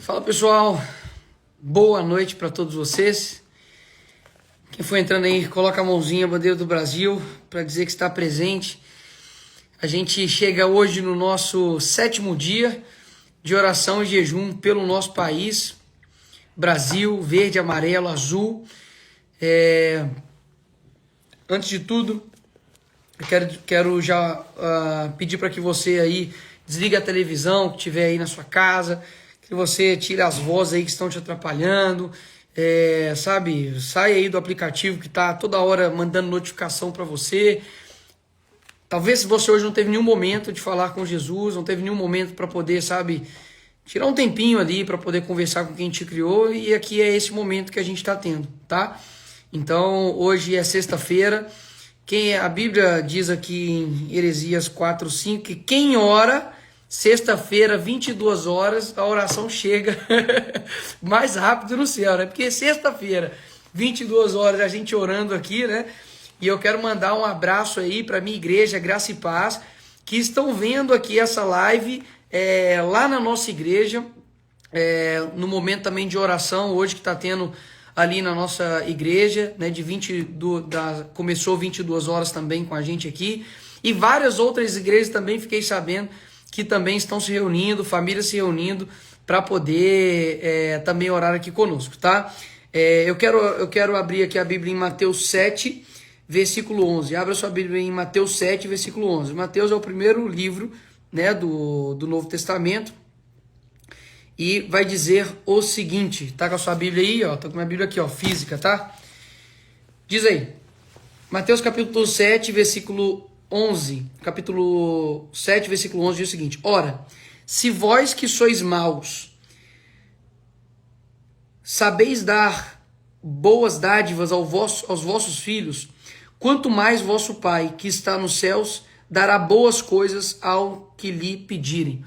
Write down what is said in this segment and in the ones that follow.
Fala pessoal, boa noite para todos vocês. Quem for entrando aí, coloca a mãozinha, a bandeira do Brasil, para dizer que está presente. A gente chega hoje no nosso 7º dia de oração e jejum pelo nosso país, Brasil, verde, amarelo, azul. Antes de tudo, eu quero já pedir para que você aí desligue a televisão que tiver aí na sua casa, que você tire as vozes aí que estão te atrapalhando, sabe? Sai aí do aplicativo que tá toda hora mandando notificação para você. Talvez se você hoje não teve nenhum momento de falar com Jesus, não teve nenhum momento para poder, sabe, tirar um tempinho ali para poder conversar com quem te criou, e aqui é esse momento que a gente está tendo, tá? Então, hoje é sexta-feira. A Bíblia diz aqui em Heresias 4:5 que quem ora, sexta-feira, 22 horas, a oração chega mais rápido no céu, né? Porque sexta-feira, 22 horas, a gente orando aqui, né? E eu quero mandar um abraço aí para minha igreja, Graça e Paz, que estão vendo aqui essa live lá na nossa igreja, no momento também de oração, hoje que está tendo ali na nossa igreja, né, começou 22 horas também com a gente aqui, e várias outras igrejas também fiquei sabendo que também estão se reunindo, famílias se reunindo para poder também orar aqui conosco, tá? Eu quero abrir aqui a Bíblia em Mateus 7, versículo 11. Abra sua Bíblia em Mateus 7, versículo 11. Mateus é o primeiro livro, né, do Novo Testamento. E vai dizer o seguinte, tá com a sua Bíblia aí, ó, tá com a minha Bíblia aqui, ó, física, tá? Diz aí, Mateus capítulo 7, versículo 11, capítulo 7, versículo 11 diz o seguinte: Ora, se vós que sois maus, sabeis dar boas dádivas aos vossos filhos, quanto mais vosso Pai, que está nos céus, dará boas coisas ao que lhe pedirem.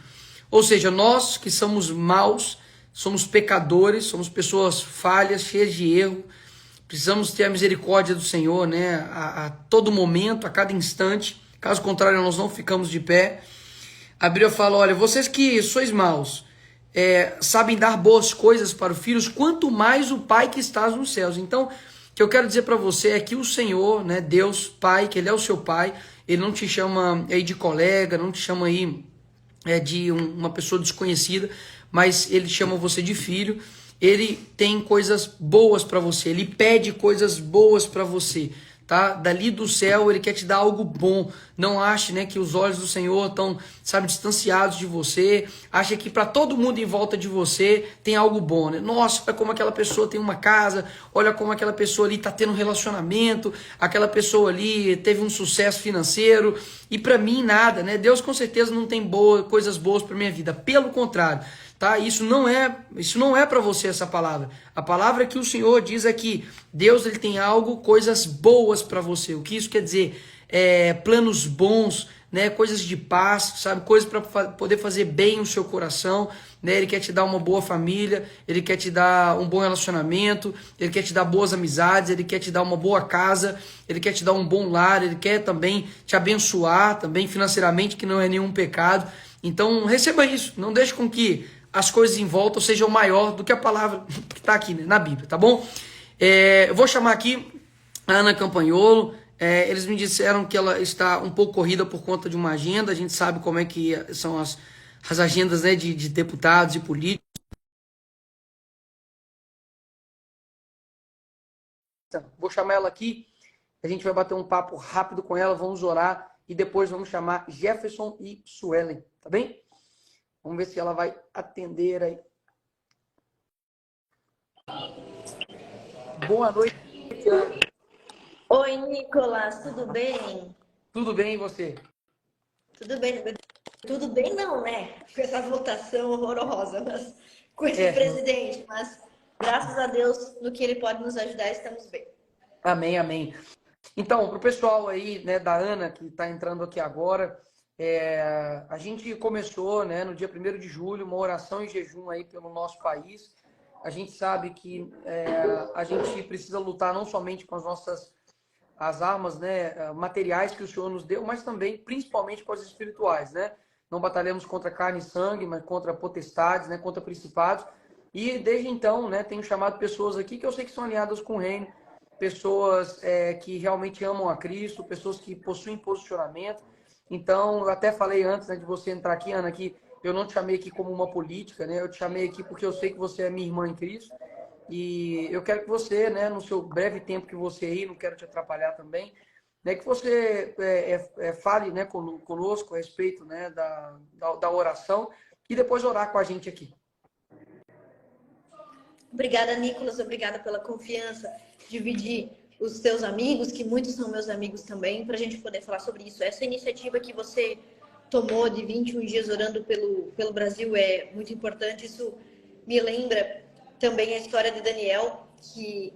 Ou seja, nós que somos maus, somos pecadores, somos pessoas falhas, cheias de erro, precisamos ter a misericórdia do Senhor, né, a todo momento, a cada instante. Caso contrário, nós não ficamos de pé. A Bíblia fala, olha, vocês que sois maus, sabem dar boas coisas para os filhos, quanto mais o Pai que está nos céus. Então, o que eu quero dizer para você é que o Senhor, né, Deus, Pai, que Ele é o seu Pai, Ele não te chama aí de colega, não te chama aí de uma pessoa desconhecida, mas Ele chama você de filho. Ele tem coisas boas para você, Ele pede coisas boas para você, tá? Dali do céu Ele quer te dar algo bom. Não ache, né, que os olhos do Senhor estão, sabe, distanciados de você. Acha que para todo mundo em volta de você tem algo bom, né? Nossa, olha como aquela pessoa tem uma casa, olha como aquela pessoa ali está tendo um relacionamento, aquela pessoa ali teve um sucesso financeiro, e para mim nada, né? Deus com certeza não tem coisas boas para minha vida, pelo contrário. Tá? Isso não é para você essa palavra. A palavra que o Senhor diz é que Deus, ele tem coisas boas para você. O que isso quer dizer? Planos bons, né? Coisas de paz, sabe? Coisas para poder fazer bem o seu coração, né? Ele quer te dar uma boa família, ele quer te dar um bom relacionamento, ele quer te dar boas amizades, ele quer te dar uma boa casa, ele quer te dar um bom lar, ele quer também te abençoar também financeiramente, que não é nenhum pecado. Então receba isso, não deixe com que as coisas em volta sejam maior do que a palavra que está aqui, né, na Bíblia, tá bom? Eu vou chamar aqui a Ana Campanholo. Eles me disseram que ela está um pouco corrida por conta de uma agenda. A gente sabe como é que são as agendas, né, de deputados e políticos. Vou chamar ela aqui, a gente vai bater um papo rápido com ela, vamos orar e depois vamos chamar Jefferson e Suelen, tá bem? Vamos ver se ela vai atender aí. Boa noite. Oi, Nicolas, tudo bem? Tudo bem, e você? Tudo bem. Tudo bem não, né? Com essa votação horrorosa, mas com esse presidente. Mas graças a Deus, no que ele pode nos ajudar, estamos bem. Amém, amém. Então, para o pessoal aí, né, da Ana, que está entrando aqui agora, a gente começou, né, no dia 1º de julho, uma oração em jejum aí pelo nosso país. A gente sabe que a gente precisa lutar não somente com as armas, né, materiais que o Senhor nos deu, mas também, principalmente, com as espirituais, né? Não batalhamos contra carne e sangue, mas contra potestades, né, contra principados. E desde então, né, tenho chamado pessoas aqui que eu sei que são alinhadas com o reino, pessoas que realmente amam a Cristo, pessoas que possuem posicionamento. Então, eu até falei antes, né, de você entrar aqui, Ana, que eu não te chamei aqui como uma política, né? Eu te chamei aqui porque eu sei que você é minha irmã em Cristo. E eu quero que você, né, no seu breve tempo que você aí, não quero te atrapalhar também, né, que você fale, né, conosco a respeito, né, da oração e depois orar com a gente aqui. Obrigada, Nicolas. Obrigada pela confiança. Dividir os teus amigos, que muitos são meus amigos também, para a gente poder falar sobre isso. Essa iniciativa que você tomou de 21 dias orando pelo Brasil é muito importante. Isso me lembra também a história de Daniel, que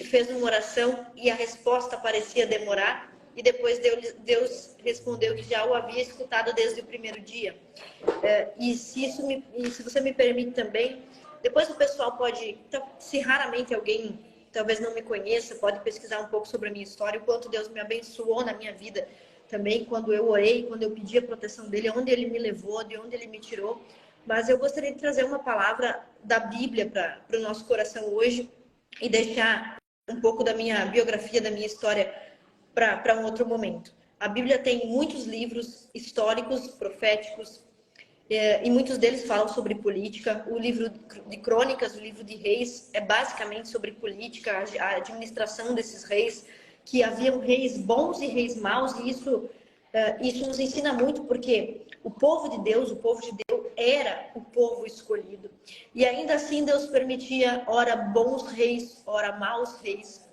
fez uma oração e a resposta parecia demorar. E depois Deus respondeu que já o havia escutado desde o primeiro dia. E se você me permite também, depois o pessoal pode, se raramente alguém talvez não me conheça, pode pesquisar um pouco sobre a minha história, o quanto Deus me abençoou na minha vida também, quando eu orei, quando eu pedi a proteção dele, onde ele me levou, de onde ele me tirou. Mas eu gostaria de trazer uma palavra da Bíblia para o nosso coração hoje e deixar um pouco da minha biografia, da minha história para um outro momento. A Bíblia tem muitos livros históricos, proféticos, e muitos deles falam sobre política. O livro de Crônicas, o livro de Reis, é basicamente sobre política, a administração desses reis, que haviam reis bons e reis maus, e isso nos ensina muito, porque o povo de Deus, o povo de Deus, era o povo escolhido. E ainda assim Deus permitia, ora bons reis, ora maus reis.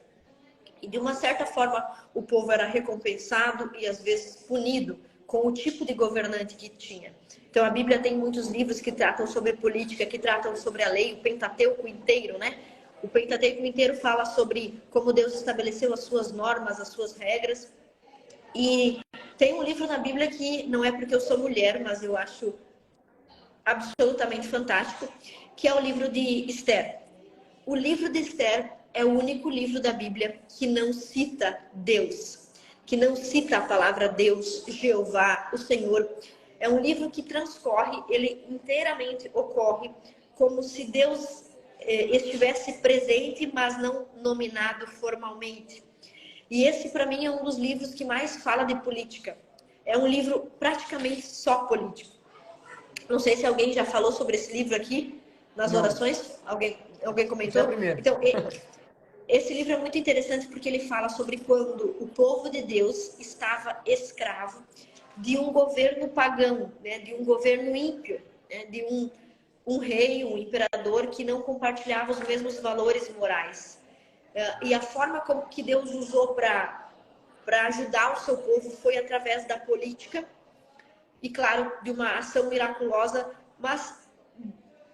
E de uma certa forma o povo era recompensado e às vezes punido com o tipo de governante que tinha. Então a Bíblia tem muitos livros que tratam sobre política, que tratam sobre a lei, o Pentateuco inteiro, né? O Pentateuco inteiro fala sobre como Deus estabeleceu as suas normas, as suas regras. E tem um livro na Bíblia que não é porque eu sou mulher, mas eu acho absolutamente fantástico, que é o livro de Esther. O livro de Esther é o único livro da Bíblia que não cita Deus, que não cita a palavra Deus, Jeová, o Senhor. É um livro que transcorre, ele inteiramente ocorre como se Deus estivesse presente, mas não nominado formalmente. E esse, para mim, é um dos livros que mais fala de política. É um livro praticamente só político. Não sei se alguém já falou sobre esse livro aqui nas orações. Alguém comentou? Então, esse livro é muito interessante porque ele fala sobre quando o povo de Deus estava escravo de um governo pagão, né? De um governo ímpio, né? De um rei, um imperador que não compartilhava os mesmos valores morais. E a forma como que Deus usou para ajudar o seu povo foi através da política e, claro, de uma ação miraculosa, mas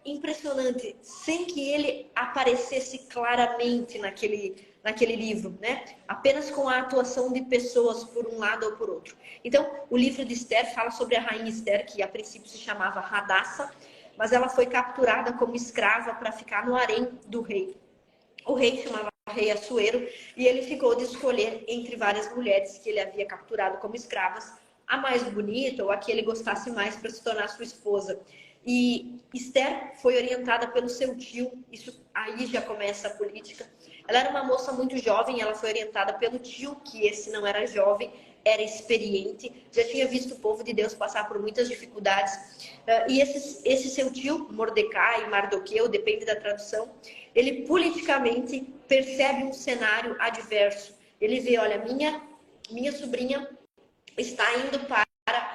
impressionante, sem que ele aparecesse claramente naquele livro, né? Apenas com a atuação de pessoas por um lado ou por outro. Então, o livro de Esther fala sobre a rainha Esther, que a princípio se chamava Radassa, mas ela foi capturada como escrava para ficar no harém do rei. O rei chamava Rei Assuero e ele ficou de escolher entre várias mulheres que ele havia capturado como escravas, a mais bonita ou a que ele gostasse mais para se tornar sua esposa. E Esther foi orientada pelo seu tio, isso aí já começa a política. Ela era uma moça muito jovem, ela foi orientada pelo tio, que esse não era jovem, era experiente, já tinha visto o povo de Deus passar por muitas dificuldades. E esse seu tio, Mordecai, Mardoqueu, depende da tradução, ele politicamente percebe um cenário adverso. Ele vê, olha, minha sobrinha está indo para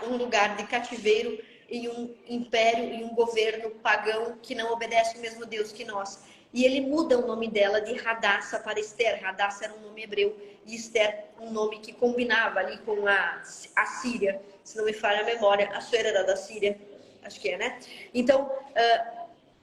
um lugar de cativeiro em um império, em um governo pagão que não obedece o mesmo Deus que nós. E ele muda o nome dela de Radassa para Esther. Radassa era um nome hebreu e Esther um nome que combinava ali com a Síria, se não me falha a memória. A sua era da Síria, acho que é, né? Então,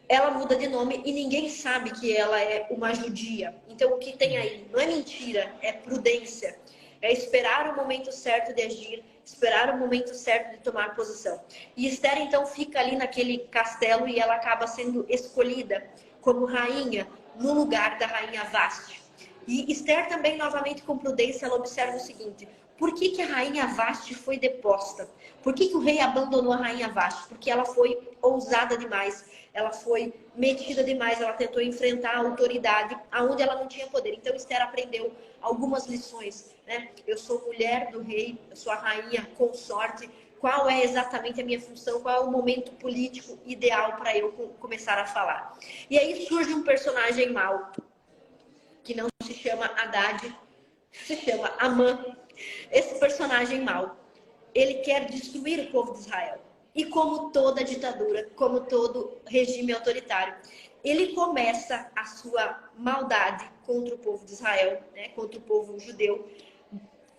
ela muda de nome e ninguém sabe que ela é uma judia. Então, o que tem aí? Não é mentira, é prudência. É esperar o momento certo de agir, esperar o momento certo de tomar posição. E Esther, então, fica ali naquele castelo e ela acaba sendo escolhida como rainha no lugar da rainha Vasti. E Esther também, novamente, com prudência, ela observa o seguinte: Por que que a rainha Vasti foi deposta? Por que que o rei abandonou a rainha Vasti? Porque ela foi ousada demais, ela foi metida demais, ela tentou enfrentar a autoridade aonde ela não tinha poder. Então Esther aprendeu algumas lições, né? Eu sou mulher do rei, eu sou a rainha consorte. Qual é exatamente a minha função? Qual é o momento político ideal para eu começar a falar? E aí surge um personagem mau, que não se chama Haddad, se chama Amã. Esse personagem mau, ele quer destruir o povo de Israel. E como toda ditadura, como todo regime autoritário, ele começa a sua maldade contra o povo de Israel, né, contra o povo judeu,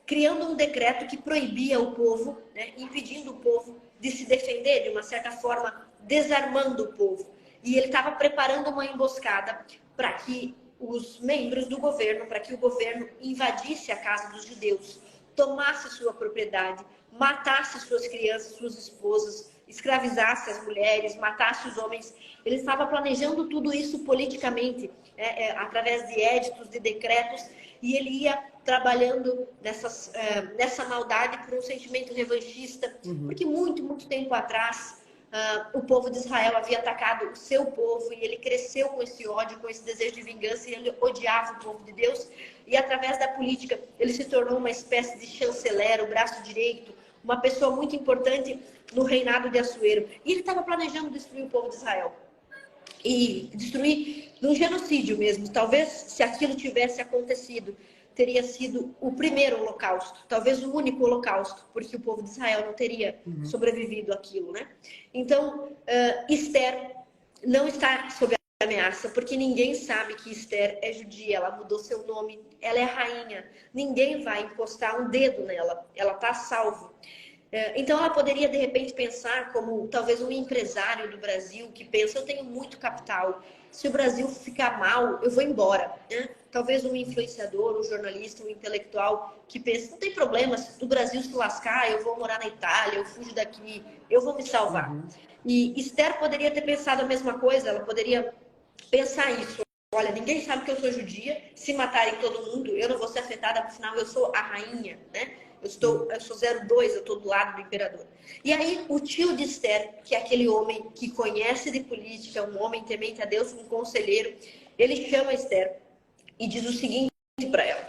criando um decreto que proibia o povo, né, impedindo o povo de se defender, de uma certa forma, desarmando o povo. E ele estava preparando uma emboscada para que os membros do governo, para que o governo invadisse a casa dos judeus, tomasse sua propriedade, matasse suas crianças, suas esposas, escravizasse as mulheres, matasse os homens. Ele estava planejando tudo isso politicamente, através de éditos, de decretos, e ele ia trabalhando nessa maldade por um sentimento revanchista, porque muito tempo atrás o povo de Israel havia atacado o seu povo e ele cresceu com esse ódio, com esse desejo de vingança, e ele odiava o povo de Deus, e através da política ele se tornou uma espécie de chanceler, o braço direito, uma pessoa muito importante no reinado de Assuero, e ele estava planejando destruir o povo de Israel. E destruir num genocídio mesmo. Talvez, se aquilo tivesse acontecido, teria sido o primeiro holocausto, talvez o único holocausto, porque o povo de Israel não teria sobrevivido àquilo, né? Então, Esther não está sob ameaça, porque ninguém sabe que Esther é judia, ela mudou seu nome, ela é rainha, ninguém vai encostar um dedo nela, ela está salva. Então ela poderia de repente pensar como talvez um empresário do Brasil que pensa, eu tenho muito capital, se o Brasil ficar mal, eu vou embora, né? Talvez um influenciador, um jornalista, um intelectual que pensa, não tem problema, se o Brasil se lascar, eu vou morar na Itália, eu fujo daqui, eu vou me salvar. E Esther poderia ter pensado a mesma coisa, ela poderia pensar isso. Olha, ninguém sabe que eu sou judia, se matarem todo mundo, eu não vou ser afetada, afinal eu sou a rainha, né? Eu sou 02, eu estou do lado do imperador. E aí, o tio de Esther, que é aquele homem que conhece de política, um homem temente a Deus, um conselheiro, ele chama Esther e diz o seguinte para ela.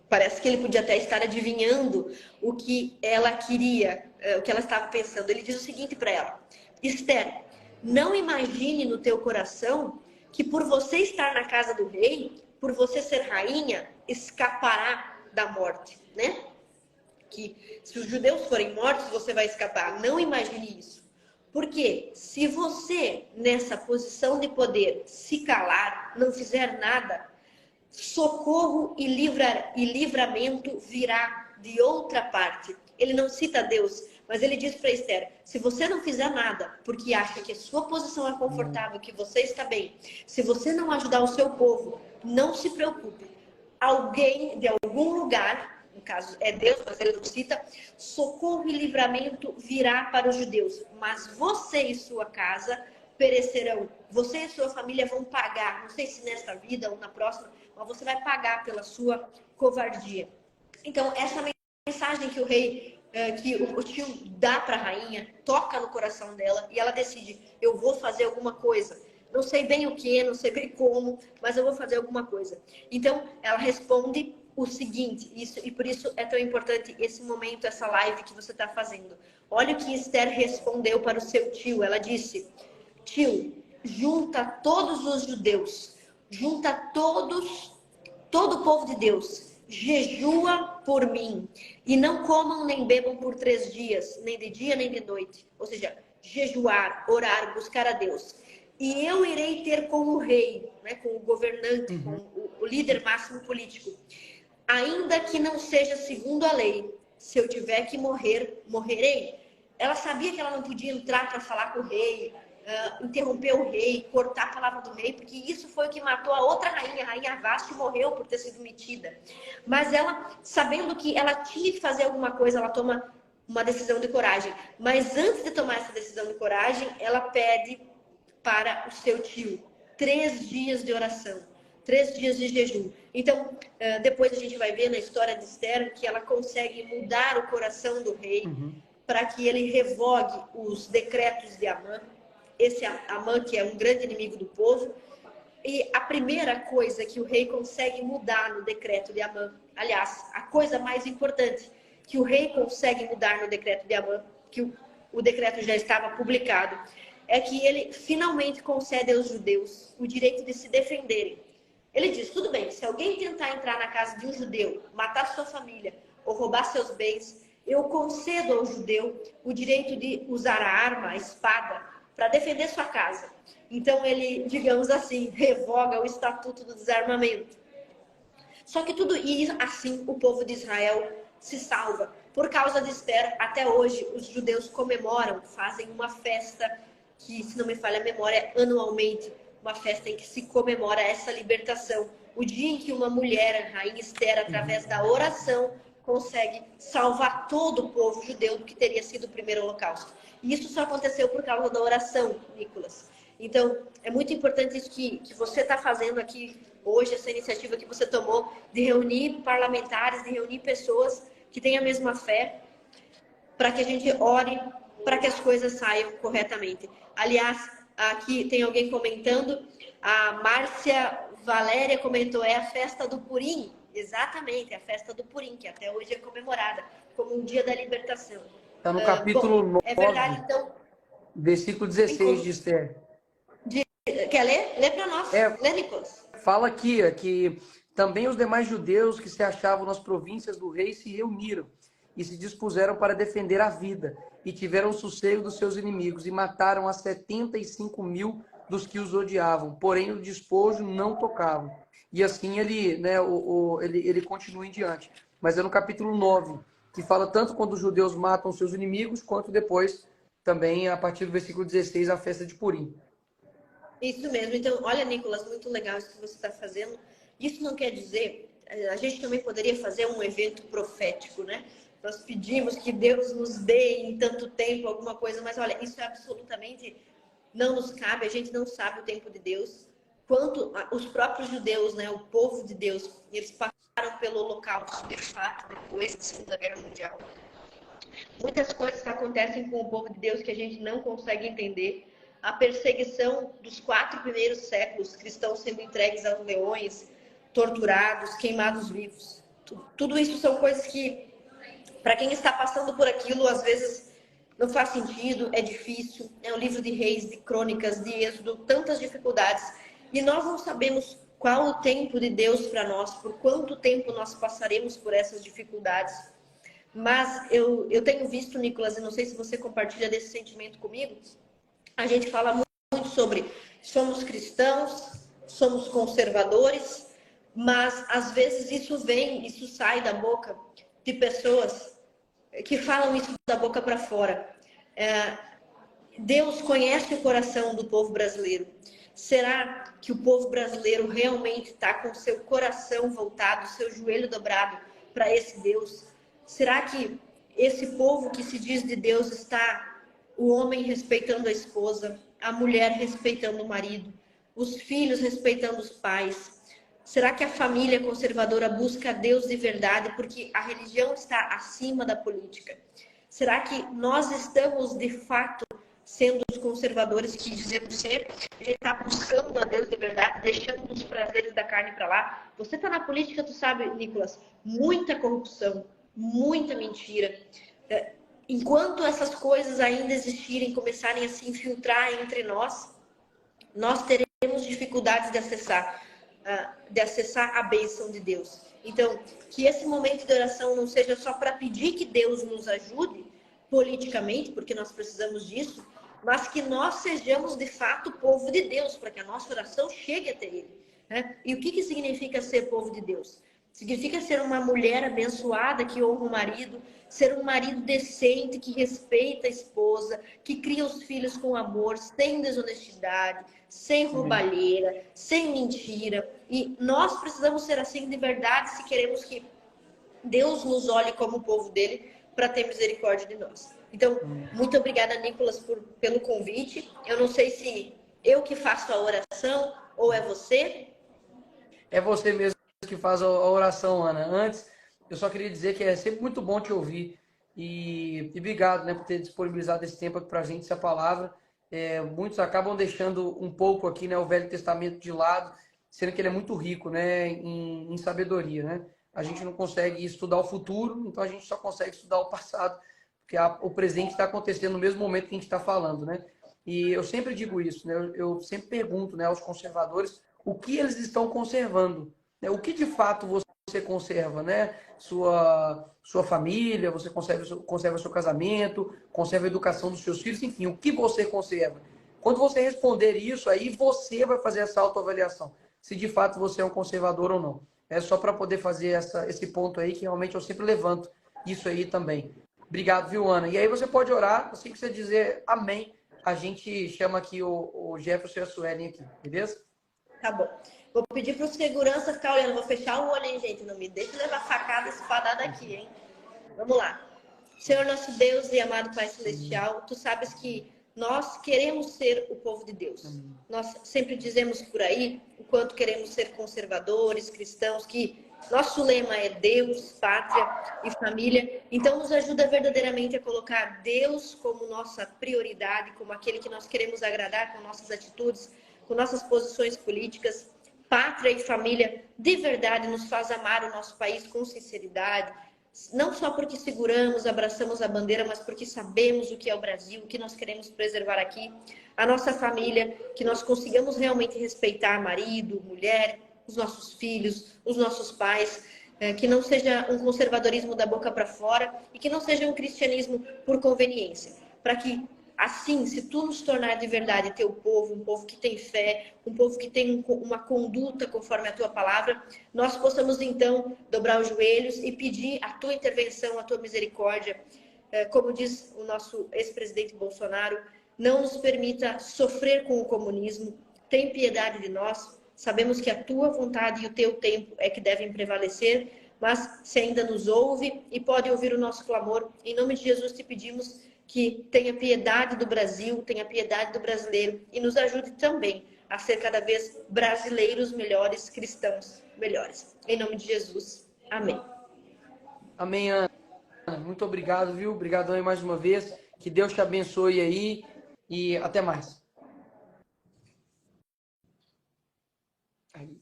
Parece que ele podia até estar adivinhando o que ela queria, o que ela estava pensando. Ele diz o seguinte para ela: Esther, não imagine no teu coração que por você estar na casa do rei, por você ser rainha, escapará da morte, né? Que se os judeus forem mortos, você vai escapar. Não imagine isso. Porque se você, nessa posição de poder, se calar, não fizer nada, socorro e livramento virá de outra parte. Ele não cita Deus, mas ele diz para Esther, se você não fizer nada, porque acha que a sua posição é confortável, que você está bem, se você não ajudar o seu povo, não se preocupe. Alguém de algum lugar, no caso é Deus, mas ele não cita, socorro e livramento virá para os judeus, mas você e sua casa perecerão. Você e sua família vão pagar, não sei se nesta vida ou na próxima, mas você vai pagar pela sua covardia. Então, essa mensagem que o rei, que o tio dá para a rainha, toca no coração dela e ela decide, eu vou fazer alguma coisa. Não sei bem o que, não sei bem como, mas eu vou fazer alguma coisa. Então, ela responde o seguinte, e por isso é tão importante esse momento, essa live que você está fazendo. Olha o que Esther respondeu para o seu tio. Ela disse, tio, junta todos os judeus, junta todo o povo de Deus, jejua por mim, e não comam nem bebam por 3 dias, nem de dia nem de noite. Ou seja, jejuar, orar, buscar a Deus. E eu irei ter com o rei, né, com o governante, com o líder máximo político, ainda que não seja segundo a lei, se eu tiver que morrer, morrerei. Ela sabia que ela não podia entrar para falar com o rei, interromper o rei, cortar a palavra do rei, porque isso foi o que matou a outra rainha, a rainha Vasti, morreu por ter sido metida. Mas ela, sabendo que ela tinha que fazer alguma coisa, ela toma uma decisão de coragem. Mas antes de tomar essa decisão de coragem, ela pede para o seu tio 3 dias de oração. 3 dias de jejum. Então, depois a gente vai ver na história de Esther que ela consegue mudar o coração do rei para que ele revogue os decretos de Amã. Esse Amã que é um grande inimigo do povo. E a primeira coisa que o rei consegue mudar no decreto de Amã, aliás, a coisa mais importante que o rei consegue mudar no decreto de Amã, que o decreto já estava publicado, é que ele finalmente concede aos judeus o direito de se defenderem. Ele diz, tudo bem, se alguém tentar entrar na casa de um judeu, matar sua família ou roubar seus bens, eu concedo ao judeu o direito de usar a arma, a espada, para defender sua casa. Então ele, digamos assim, revoga o estatuto do desarmamento. Só que tudo isso, assim, o povo de Israel se salva. Por causa de Esther, até hoje, os judeus comemoram, fazem uma festa que, se não me falha a memória, anualmente, uma festa em que se comemora essa libertação. O dia em que uma mulher, a rainha Esther, através da oração, consegue salvar todo o povo judeu do que teria sido o primeiro holocausto. E isso só aconteceu por causa da oração, Nicolas. Então, é muito importante isso que você está fazendo aqui hoje, essa iniciativa que você tomou de reunir parlamentares, de reunir pessoas que têm a mesma fé, para que a gente ore, para que as coisas saiam corretamente. Aliás, aqui tem alguém comentando, a Márcia Valéria comentou, é a festa do Purim. Exatamente, é a festa do Purim, que até hoje é comemorada como um dia da libertação. Está no capítulo 9, é verdade, então... versículo 16 de Esther. Quer ler? Lê para nós. Lê, Nicolas. Fala aqui que também os demais judeus que se achavam nas províncias do rei se reuniram e se dispuseram para defender a vida e tiveram sossego dos seus inimigos e mataram a 75.000 dos que os odiavam, porém o despojo não tocavam. E assim ele continua em diante. Mas é no capítulo 9, que fala tanto quando os judeus matam seus inimigos, quanto depois também, a partir do versículo 16, a festa de Purim. Isso mesmo. Então, olha, Nicolas, muito legal isso que você está fazendo. Isso não quer dizer... A gente também poderia fazer um evento profético, né? Nós pedimos que Deus nos dê em tanto tempo alguma coisa, mas olha, isso é absolutamente... não nos cabe, a gente não sabe o tempo de Deus. Quanto os próprios judeus, né, o povo de Deus, eles passaram pelo holocausto, de fato, depois da Segunda Guerra Mundial. Muitas coisas acontecem com o povo de Deus que a gente não consegue entender. A perseguição dos 4 primeiros séculos, cristãos sendo entregues aos leões, torturados, queimados vivos. Tudo isso são coisas que, para quem está passando por aquilo, às vezes não faz sentido, é difícil. É um livro de reis, de crônicas, de êxodo, tantas dificuldades. E nós não sabemos qual o tempo de Deus para nós, por quanto tempo nós passaremos por essas dificuldades. Mas eu tenho visto, Nicolas, e não sei se você compartilha desse sentimento comigo, a gente fala muito sobre somos cristãos, somos conservadores, mas às vezes isso sai da boca de pessoas que falam isso da boca para fora. Deus conhece o coração do povo brasileiro. Será que o povo brasileiro realmente está com seu coração voltado, seu joelho dobrado para esse Deus? Será que esse povo que se diz de Deus está... o homem respeitando a esposa, a mulher respeitando o marido, os filhos respeitando os pais? Será que a família conservadora busca Deus de verdade porque a religião está acima da política? Será que nós estamos, de fato, sendo os conservadores que dizemos ser? A gente está buscando a Deus de verdade, deixando os prazeres da carne para lá? Você está na política, tu sabe, Nicolas, muita corrupção, muita mentira. Enquanto essas coisas ainda existirem, começarem a se infiltrar entre nós, nós teremos dificuldades de acessar a bênção de Deus. Então, que esse momento de oração não seja só para pedir que Deus nos ajude politicamente, porque nós precisamos disso, mas que nós sejamos de fato povo de Deus, para que a nossa oração chegue até Ele. Né? E o que significa ser povo de Deus? Significa ser uma mulher abençoada que honra o marido, ser um marido decente que respeita a esposa, que cria os filhos com amor, sem desonestidade, sem roubalheira, sem mentira. E nós precisamos ser assim de verdade se queremos que Deus nos olhe como o povo dele para ter misericórdia de nós. Então, muito obrigada, Nicolas, pelo convite. Eu não sei se eu que faço a oração ou é você. É você mesmo que faz a oração, Ana. Antes, eu só queria dizer que é sempre muito bom te ouvir. E obrigado, né, por ter disponibilizado esse tempo aqui para a gente, essa palavra. Muitos acabam deixando um pouco aqui, né, o Velho Testamento de lado, sendo que ele é muito rico, né, em sabedoria, né? A gente não consegue estudar o futuro, então a gente só consegue estudar o passado, porque o presente está acontecendo no mesmo momento que a gente está falando, né? E eu sempre digo isso, né? Eu sempre pergunto, né, aos conservadores o que eles estão conservando, né? O que de fato você conserva, né? Sua família, você conserva seu casamento, conserva a educação dos seus filhos, enfim, o que você conserva. Quando você responder isso, aí você vai fazer essa autoavaliação, se de fato você é um conservador ou não. É só para poder fazer esse ponto aí, que realmente eu sempre levanto isso aí também. Obrigado, viu, Ana? E aí você pode orar, assim que você dizer amém, a gente chama aqui o Jefferson e a Suelen aqui, beleza? Tá bom. Vou pedir para o segurança ficar olhando. Vou fechar o olho, hein, gente? Não me deixe levar facada espadada aqui, hein? Vamos lá. Senhor nosso Deus e amado Pai Celestial, Tu sabes que nós queremos ser o povo de Deus. Nós sempre dizemos por aí o quanto queremos ser conservadores, cristãos, que nosso lema é Deus, pátria e família. Então nos ajuda verdadeiramente a colocar Deus como nossa prioridade, como aquele que nós queremos agradar com nossas atitudes, com nossas posições políticas. Pátria e família de verdade nos faz amar o nosso país com sinceridade, não só porque seguramos, abraçamos a bandeira, mas porque sabemos o que é o Brasil, o que nós queremos preservar aqui, a nossa família, que nós consigamos realmente respeitar marido, mulher, os nossos filhos, os nossos pais, que não seja um conservadorismo da boca para fora e que não seja um cristianismo por conveniência, para que assim, se tu nos tornar de verdade teu povo, um povo que tem fé, um povo que tem uma conduta conforme a tua palavra, nós possamos então dobrar os joelhos e pedir a tua intervenção, a tua misericórdia. Como diz o nosso ex-presidente Bolsonaro, não nos permita sofrer com o comunismo, tem piedade de nós, sabemos que a tua vontade e o teu tempo é que devem prevalecer, mas se ainda nos ouve e pode ouvir o nosso clamor, em nome de Jesus te pedimos que tenha piedade do Brasil, tenha piedade do brasileiro e nos ajude também a ser cada vez brasileiros melhores, cristãos melhores. Em nome de Jesus. Amém. Amém, Ana. Muito obrigado, viu? Obrigado aí mais uma vez. Que Deus te abençoe aí e até mais. Aí.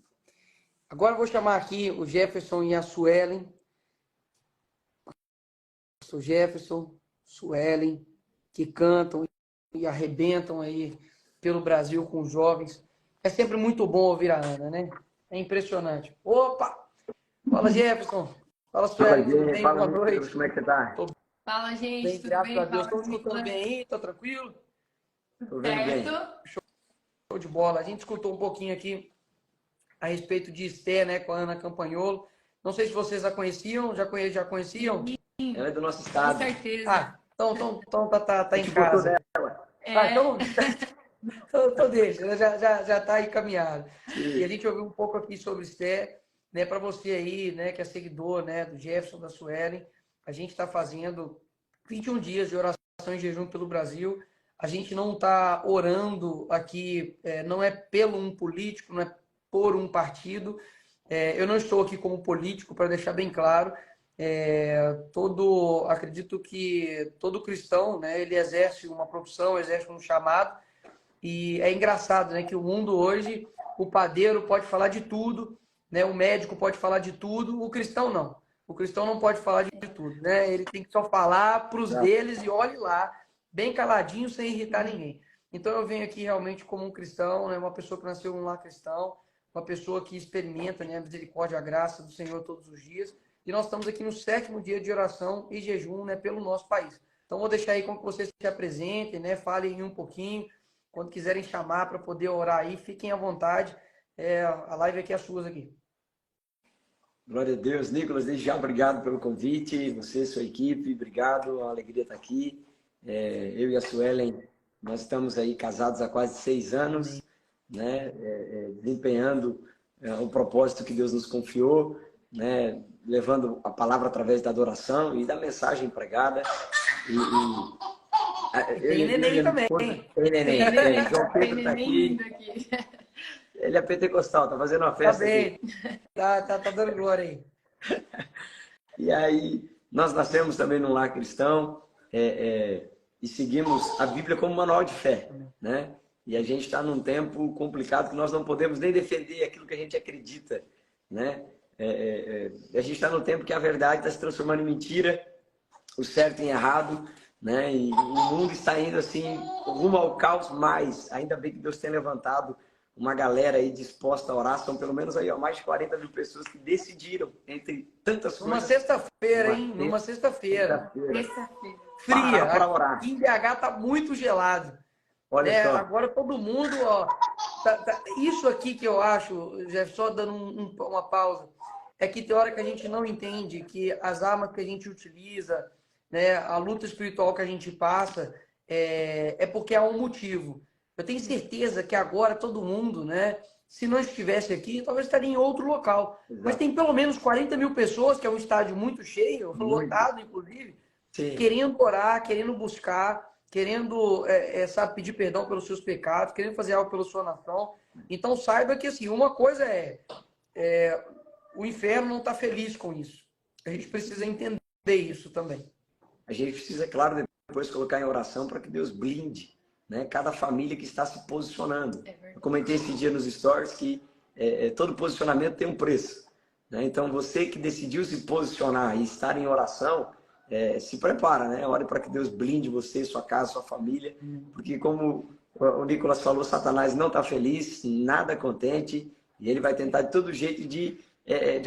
Agora eu vou chamar aqui o Jefferson e a Suelen. O Jefferson, Suelen, que cantam e arrebentam aí pelo Brasil com os jovens. É sempre muito bom ouvir a Ana, né? É impressionante. Opa! Fala, Jefferson. Fala, Suelen. Tudo bem? Fala, Boa noite. como é que você tá? Tô Fala, gente, bem, tudo graças a bem? Deus. Fala Estão escutando comigo, bem aí? Tá tranquilo? Tô vendo bem. certo? Show de bola. A gente escutou um pouquinho aqui a respeito de Esther, né, com a Ana Campanholo. Não sei se vocês a conheciam, já conheciam? Ela é do nosso Com estado. certeza. Ah, então tá A em gente gostou casa. dela. Ah, É, então deixa, né? Já tá aí caminhado. E a Sim. gente ouviu um pouco aqui sobre Esther, né, para você aí, né, que é seguidor, né, do Jefferson, da Suelen. A gente está fazendo 21 dias de oração e jejum pelo Brasil. A gente não está orando aqui, não é pelo um político, não é por um partido. Eu não estou aqui como político, para deixar bem claro. Acredito que todo cristão, né, ele exerce uma profissão, exerce um chamado. E é engraçado, né, que o mundo hoje, o padeiro pode falar de tudo, né, o médico pode falar de tudo, o cristão não. O cristão não pode falar de tudo, né? Ele tem que só falar para os deles e olhe lá, bem caladinho, sem irritar ninguém. Então eu venho aqui realmente como um cristão, né, uma pessoa que nasceu num lar cristão, uma pessoa que experimenta, né, a misericórdia, a graça do Senhor todos os dias. E nós estamos aqui no 7º dia de oração e jejum, né, pelo nosso país. Então vou deixar aí com que vocês se apresentem, né, falem um pouquinho. Quando quiserem chamar para poder orar aí, fiquem à vontade. A live aqui é sua aqui. Glória a Deus. Nicolas, desde já obrigado pelo convite. Você, sua equipe, obrigado. A alegria estar aqui. Eu e a Suelen, nós estamos aí casados há quase 6 anos, né? Desempenhando o propósito que Deus nos confiou, né? Levando a palavra através da adoração e da mensagem pregada. Tem neném também. Tem neném. João tem Pedro está neném aqui. lindo aqui. Ele é pentecostal, tá fazendo uma Tá festa bem. aqui. Tá dando glória aí. E aí, nós nascemos também num lar cristão e seguimos a Bíblia como manual de fé, né? E a gente está num tempo complicado que nós não podemos nem defender aquilo que a gente acredita, né? A gente está num tempo que a verdade está se transformando em mentira, o certo em errado, né? E o mundo está indo assim rumo ao caos, mas ainda bem que Deus tem levantado uma galera aí disposta a orar. São pelo menos aí ó, mais de 40 mil pessoas que decidiram, entre tantas Numa coisas, sexta-feira, hein? Numa sexta-feira. Terça-feira. Fria. parar para Aqui orar. em BH tá muito gelado. Olha Né? só, Agora todo mundo, ó. Isso aqui que eu acho, Jeff, só dando uma pausa, é que tem hora que a gente não entende que as armas que a gente utiliza, né, a luta espiritual que a gente passa, é porque há um motivo. Eu tenho certeza que agora todo mundo, né, se não estivesse aqui, talvez estaria em outro local. Mas exato. tem pelo menos 40 mil pessoas, que é um estádio muito cheio, Muito. lotado, inclusive, Sim. querendo orar, querendo buscar, querendo, sabe, pedir perdão pelos seus pecados, querendo fazer algo pela sua nação. Então saiba que assim, uma coisa o inferno não está feliz com isso. A gente precisa entender isso também. A gente precisa, claro, depois colocar em oração para que Deus blinde, né, cada família que está se posicionando. Eu comentei esse dia nos stories que todo posicionamento tem um preço, né? Então você que decidiu se posicionar e estar em oração, se prepara, né? Ore para que Deus blinde você, sua casa, sua família, porque como o Nicolas falou, Satanás não está feliz, nada contente, e ele vai tentar de todo jeito de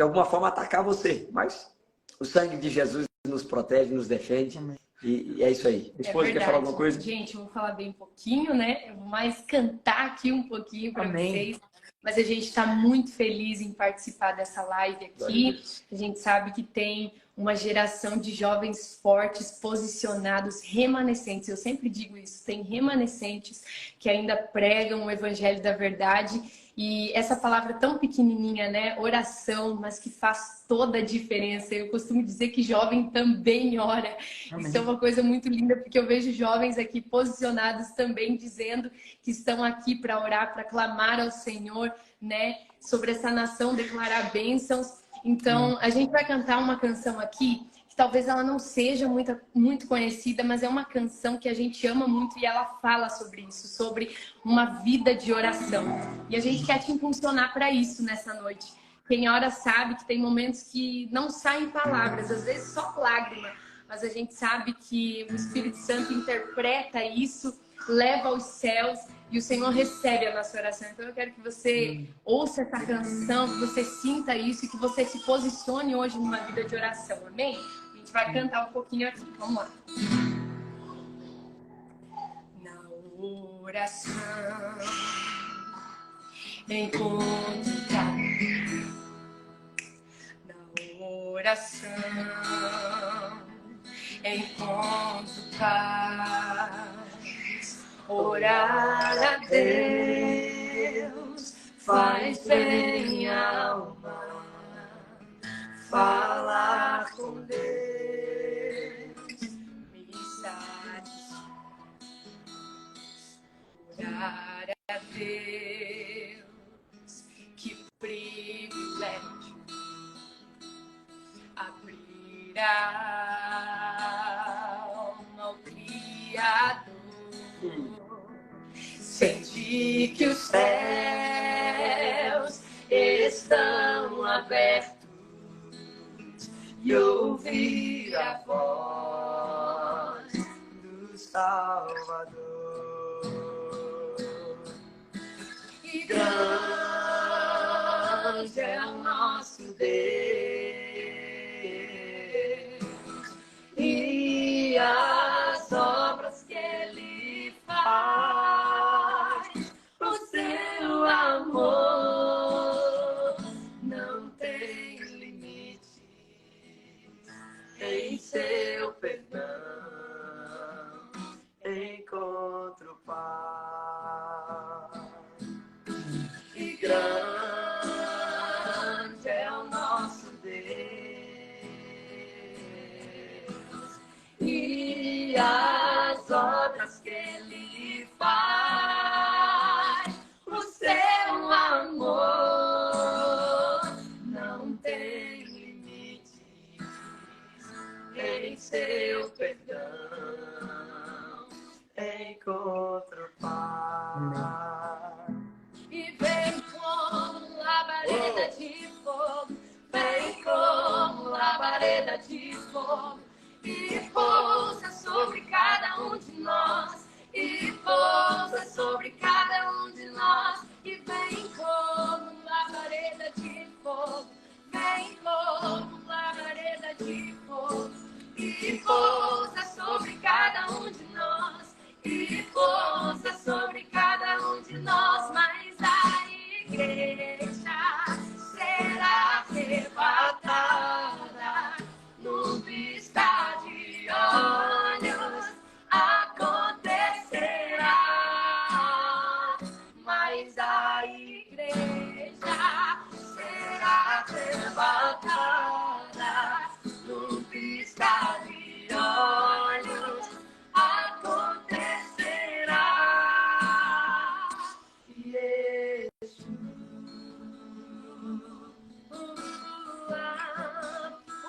alguma forma atacar você, mas o sangue de Jesus nos protege, nos defende, e é isso aí. A esposa quer falar alguma coisa? Gente, eu vou falar bem um pouquinho, né? Eu vou mais cantar aqui um pouquinho para vocês. Mas a gente está muito feliz em participar dessa live aqui. A gente sabe que tem uma geração de jovens fortes, posicionados, remanescentes. Eu sempre digo isso, tem remanescentes que ainda pregam o evangelho da verdade. E essa palavra tão pequenininha, né? Oração, mas que faz toda a diferença. Eu costumo dizer que jovem também ora. Amém. Isso é uma coisa muito linda, porque eu vejo jovens aqui posicionados também, dizendo que estão aqui para orar, para clamar ao Senhor, né? Sobre essa nação, declarar bênçãos. Então, a gente vai cantar uma canção aqui, que talvez ela não seja muito conhecida, mas é uma canção que a gente ama muito e ela fala sobre isso, sobre uma vida de oração. E a gente quer te impulsionar para isso nessa noite. Quem ora sabe que tem momentos que não saem palavras, às vezes só lágrima, mas a gente sabe que o Espírito Santo interpreta isso, leva aos céus e o Senhor recebe a nossa oração. Então eu quero que você ouça essa canção, que você sinta isso e que você se posicione hoje numa vida de oração, amém? A gente vai cantar um pouquinho aqui, vamos lá. Na oração encontrar, na oração encontro paz. Orar a Deus faz bem à alma, falar com Deus me satisfaz. Orar a Deus, que privilégio, abrir a alma ao Criador. Sentir que os céus estão abertos e ouvir a voz do Salvador. E grande é o nosso Deus e as obras que Ele faz. O seu amor não tem limites, em seu perdão encontro paz. E grande é o nosso Deus fogo, e pousa sobre cada um de nós, e pousa sobre cada um de nós, e vem como labareda de fogo, vem como labareda de fogo, e pousa sobre cada um de nós, e pousa sobre cada um de nós, mas a igreja será arrebatada no piscar de olhos, acontecerá, mas a igreja será arrebatada no piscar de olhos, acontecerá.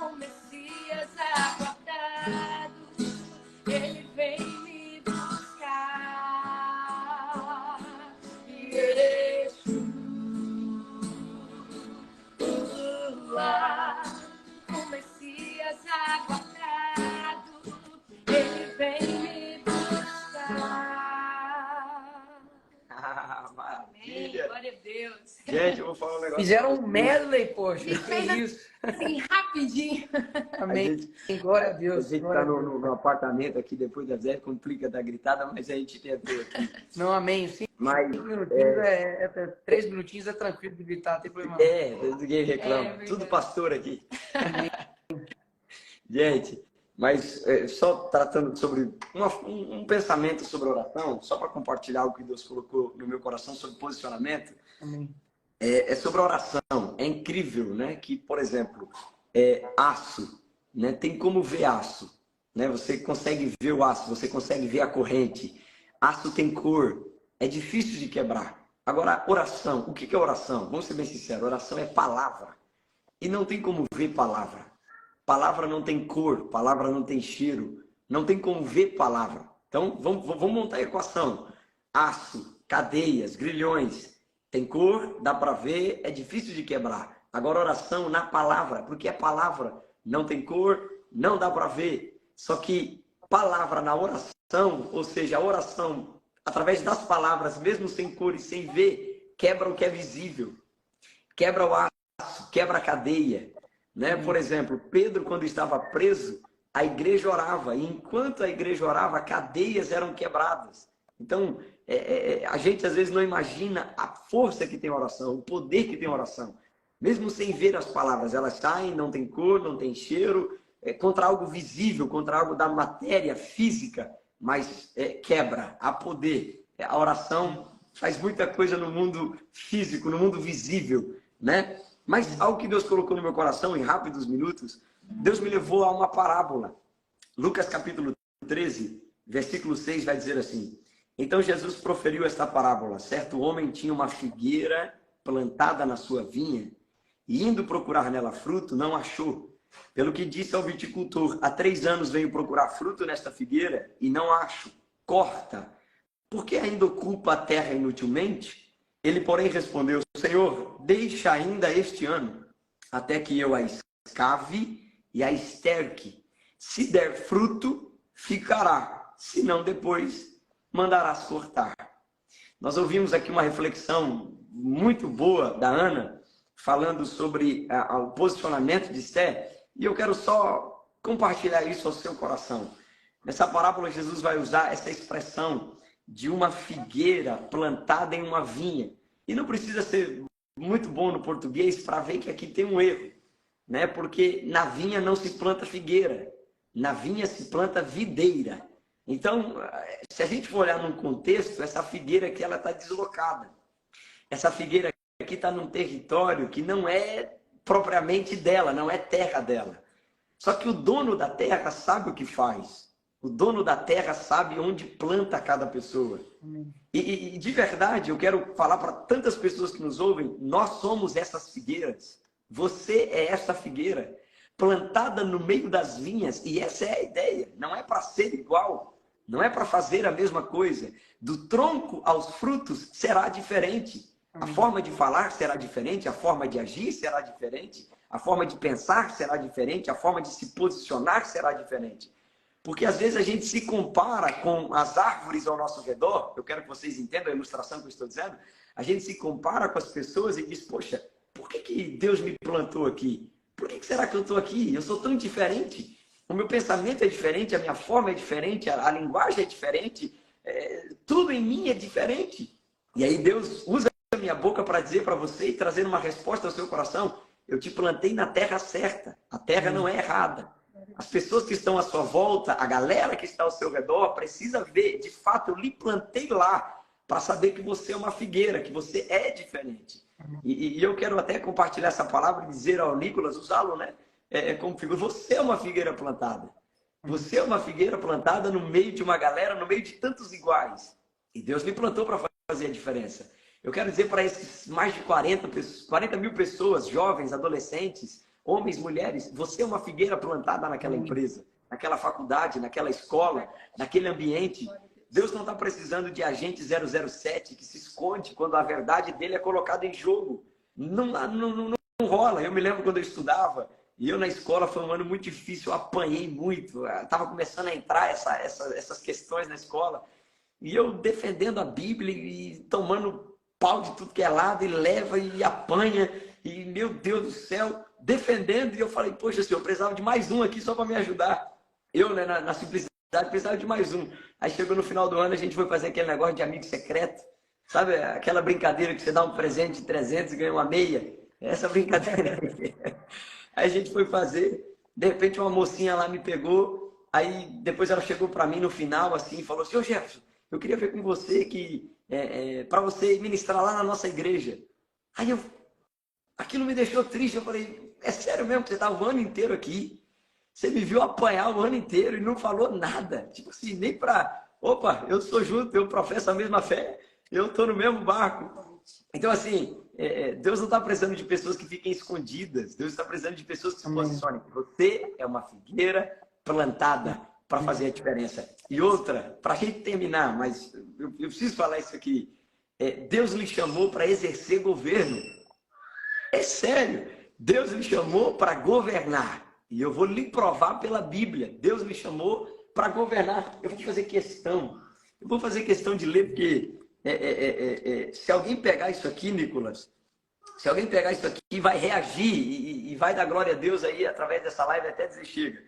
O Messias aguardado, ele vem me buscar. O Messias aguardado, ele vem me buscar. Maravilha. Glória a Deus. Gente, eu vou falar um negócio. Fizeram um medley, poxa. Que Fez isso. assim, rapidinho. Amém. Glória a A Deus. gente Glória está a Deus. no apartamento aqui depois das 10, complica da gritada, mas a gente tentou aqui. Não, amém. 5 Mas, minutinhos 3 minutinhos é tranquilo de gritar, não tem problema. ninguém reclama. verdade. Tudo pastor aqui. Gente, mas só tratando sobre um pensamento sobre oração, só para compartilhar o que Deus colocou no meu coração sobre posicionamento, Amém. é sobre a oração. É incrível, né? Que, por exemplo, aço, né? Tem como ver aço, né? Você consegue ver o aço, você consegue ver a corrente. Aço tem cor, é difícil de quebrar. Agora, oração, o que é oração? Vamos ser bem sinceros, oração é palavra. E não tem como ver palavra. Palavra não tem cor, palavra não tem cheiro, não tem como ver palavra. Então, vamos montar a equação. Aço, cadeias, grilhões, tem cor, dá para ver, é difícil de quebrar. Agora, oração na palavra, porque a palavra não tem cor, não dá para ver. Só que palavra na oração, ou seja, a oração através das palavras, mesmo sem cor e sem ver, quebra o que é visível. Quebra o aço, quebra a cadeia. Né? Por exemplo, Pedro, quando estava preso, a igreja orava. E enquanto a igreja orava, cadeias eram quebradas. Então, a gente às vezes não imagina a força que tem a oração, o poder que tem a oração. Mesmo sem ver as palavras, elas saem, não tem cor, não tem cheiro, contra algo visível, contra algo da matéria física, mas quebra, há poder. A oração faz muita coisa no mundo físico, no mundo visível, né? Mas algo que Deus colocou no meu coração, em rápidos minutos, Deus me levou a uma parábola. Lucas capítulo 13, versículo 6 vai dizer assim: então Jesus proferiu esta parábola. Certo homem tinha uma figueira plantada na sua vinha, e indo procurar nela fruto, não achou. Pelo que disse ao viticultor: há 3 anos venho procurar fruto nesta figueira, e não acho. Corta, porque ainda ocupa a terra inutilmente? Ele, porém, respondeu: Senhor, deixa ainda este ano, até que eu a escave e a esterque. Se der fruto, ficará. Se não, depois mandarás cortar. Nós ouvimos aqui uma reflexão muito boa da Ana, falando sobre o posicionamento de Esté, e eu quero só compartilhar isso ao seu coração. Nessa parábola, Jesus vai usar essa expressão de uma figueira plantada em uma vinha. E não precisa ser muito bom no português para ver que aqui tem um erro, né? Porque na vinha não se planta figueira, na vinha se planta videira. Então, se a gente for olhar num contexto, essa figueira aqui ela está deslocada. Essa figueira aqui está num território que não é propriamente dela, não é terra dela. Só que o dono da terra sabe o que faz. O dono da terra sabe onde planta cada pessoa. E de verdade, eu quero falar para tantas pessoas que nos ouvem, nós somos essas figueiras. Você é essa figueira, plantada no meio das vinhas, e essa é a ideia. Não é para ser igual, não é para fazer a mesma coisa. Do tronco aos frutos será diferente. A forma de falar será diferente, a forma de agir será diferente, a forma de pensar será diferente, a forma de se posicionar será diferente. Porque às vezes a gente se compara com as árvores ao nosso redor. Eu quero que vocês entendam a ilustração que eu estou dizendo. A gente se compara com as pessoas e diz, poxa, por que Deus me plantou aqui? Por que será que eu estou aqui? Eu sou tão diferente. O meu pensamento é diferente, a minha forma é diferente, a linguagem é diferente, tudo em mim é diferente. E aí Deus usa a minha boca para dizer para você e trazer uma resposta ao seu coração. Eu te plantei na terra certa. A terra não é errada. As pessoas que estão à sua volta, a galera que está ao seu redor, precisa ver, de fato, eu lhe plantei lá para saber que você é uma figueira, que você é diferente. E eu quero até compartilhar essa palavra e dizer ao Nicolas, usá-lo, né? Como figura. Você é uma figueira plantada. Você é uma figueira plantada no meio de uma galera, no meio de tantos iguais. E Deus lhe plantou para fazer a diferença. Eu quero dizer para esses mais de 40 mil pessoas, jovens, adolescentes, homens, mulheres, você é uma figueira plantada naquela empresa, naquela faculdade, naquela escola, naquele ambiente. Deus não está precisando de agente 007 que se esconde quando a verdade dele é colocada em jogo. Não rola. Eu me lembro quando eu estudava, e eu na escola foi um ano muito difícil, eu apanhei muito. Estava começando a entrar essas questões na escola. E eu defendendo a Bíblia e tomando pau de tudo que é lado, e leva e apanha. E, meu Deus do céu, defendendo. E eu falei, poxa, senhor, eu precisava de mais um aqui só para me ajudar. Eu, né, na simplicidade, precisava de mais um. Aí chegou no final do ano, a gente foi fazer aquele negócio de amigo secreto. Sabe, aquela brincadeira que você dá um presente de 300 e ganha uma meia? Essa brincadeira. Aí a gente foi fazer. De repente, uma mocinha lá me pegou. Aí, depois ela chegou para mim no final, assim, e falou, senhor Jefferson, eu queria ver com você que... para você ministrar lá na nossa igreja. Aí aquilo me deixou triste. Eu falei, é sério mesmo que você está o ano inteiro aqui? Você me viu apanhar o ano inteiro e não falou nada. Tipo assim, nem para... Opa, eu sou junto, eu professo a mesma fé, eu estou no mesmo barco. Então, assim, Deus não está precisando de pessoas que fiquem escondidas. Deus está precisando de pessoas que se posicionem. Você é uma figueira plantada para fazer a diferença. E outra, para a gente terminar, mas eu preciso falar isso aqui. Deus lhe chamou para exercer governo. É sério. Deus lhe chamou para governar. E eu vou lhe provar pela Bíblia. Deus lhe chamou para governar. Eu vou fazer questão. Eu vou fazer questão de ler, porque se alguém pegar isso aqui, Nicolas, se alguém pegar isso aqui, vai reagir e vai dar glória a Deus aí através dessa live até dizer chega.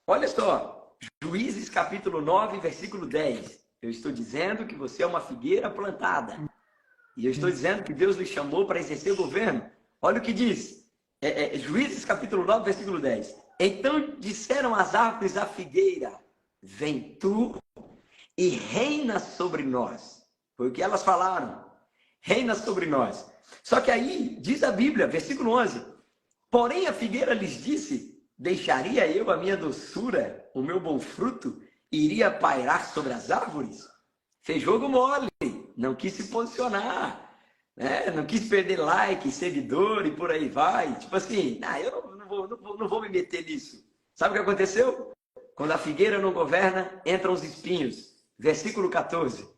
Olha só. Juízes capítulo 9, versículo 10. Eu estou dizendo que você é uma figueira plantada. E eu estou dizendo que Deus lhe chamou para exercer o governo. Olha o que diz. Juízes capítulo 9, versículo 10. Então disseram as árvores à figueira, vem tu e reina sobre nós. Foi o que elas falaram. Reina sobre nós. Só que aí, diz a Bíblia, versículo 11. Porém a figueira lhes disse, deixaria eu a minha doçura, o meu bom fruto, e iria pairar sobre as árvores? Fez jogo mole, não quis se posicionar, né? Não quis perder like, seguidor e por aí vai. Tipo assim, eu não vou me meter nisso. Sabe o que aconteceu? Quando a figueira não governa, entram os espinhos. Versículo 14.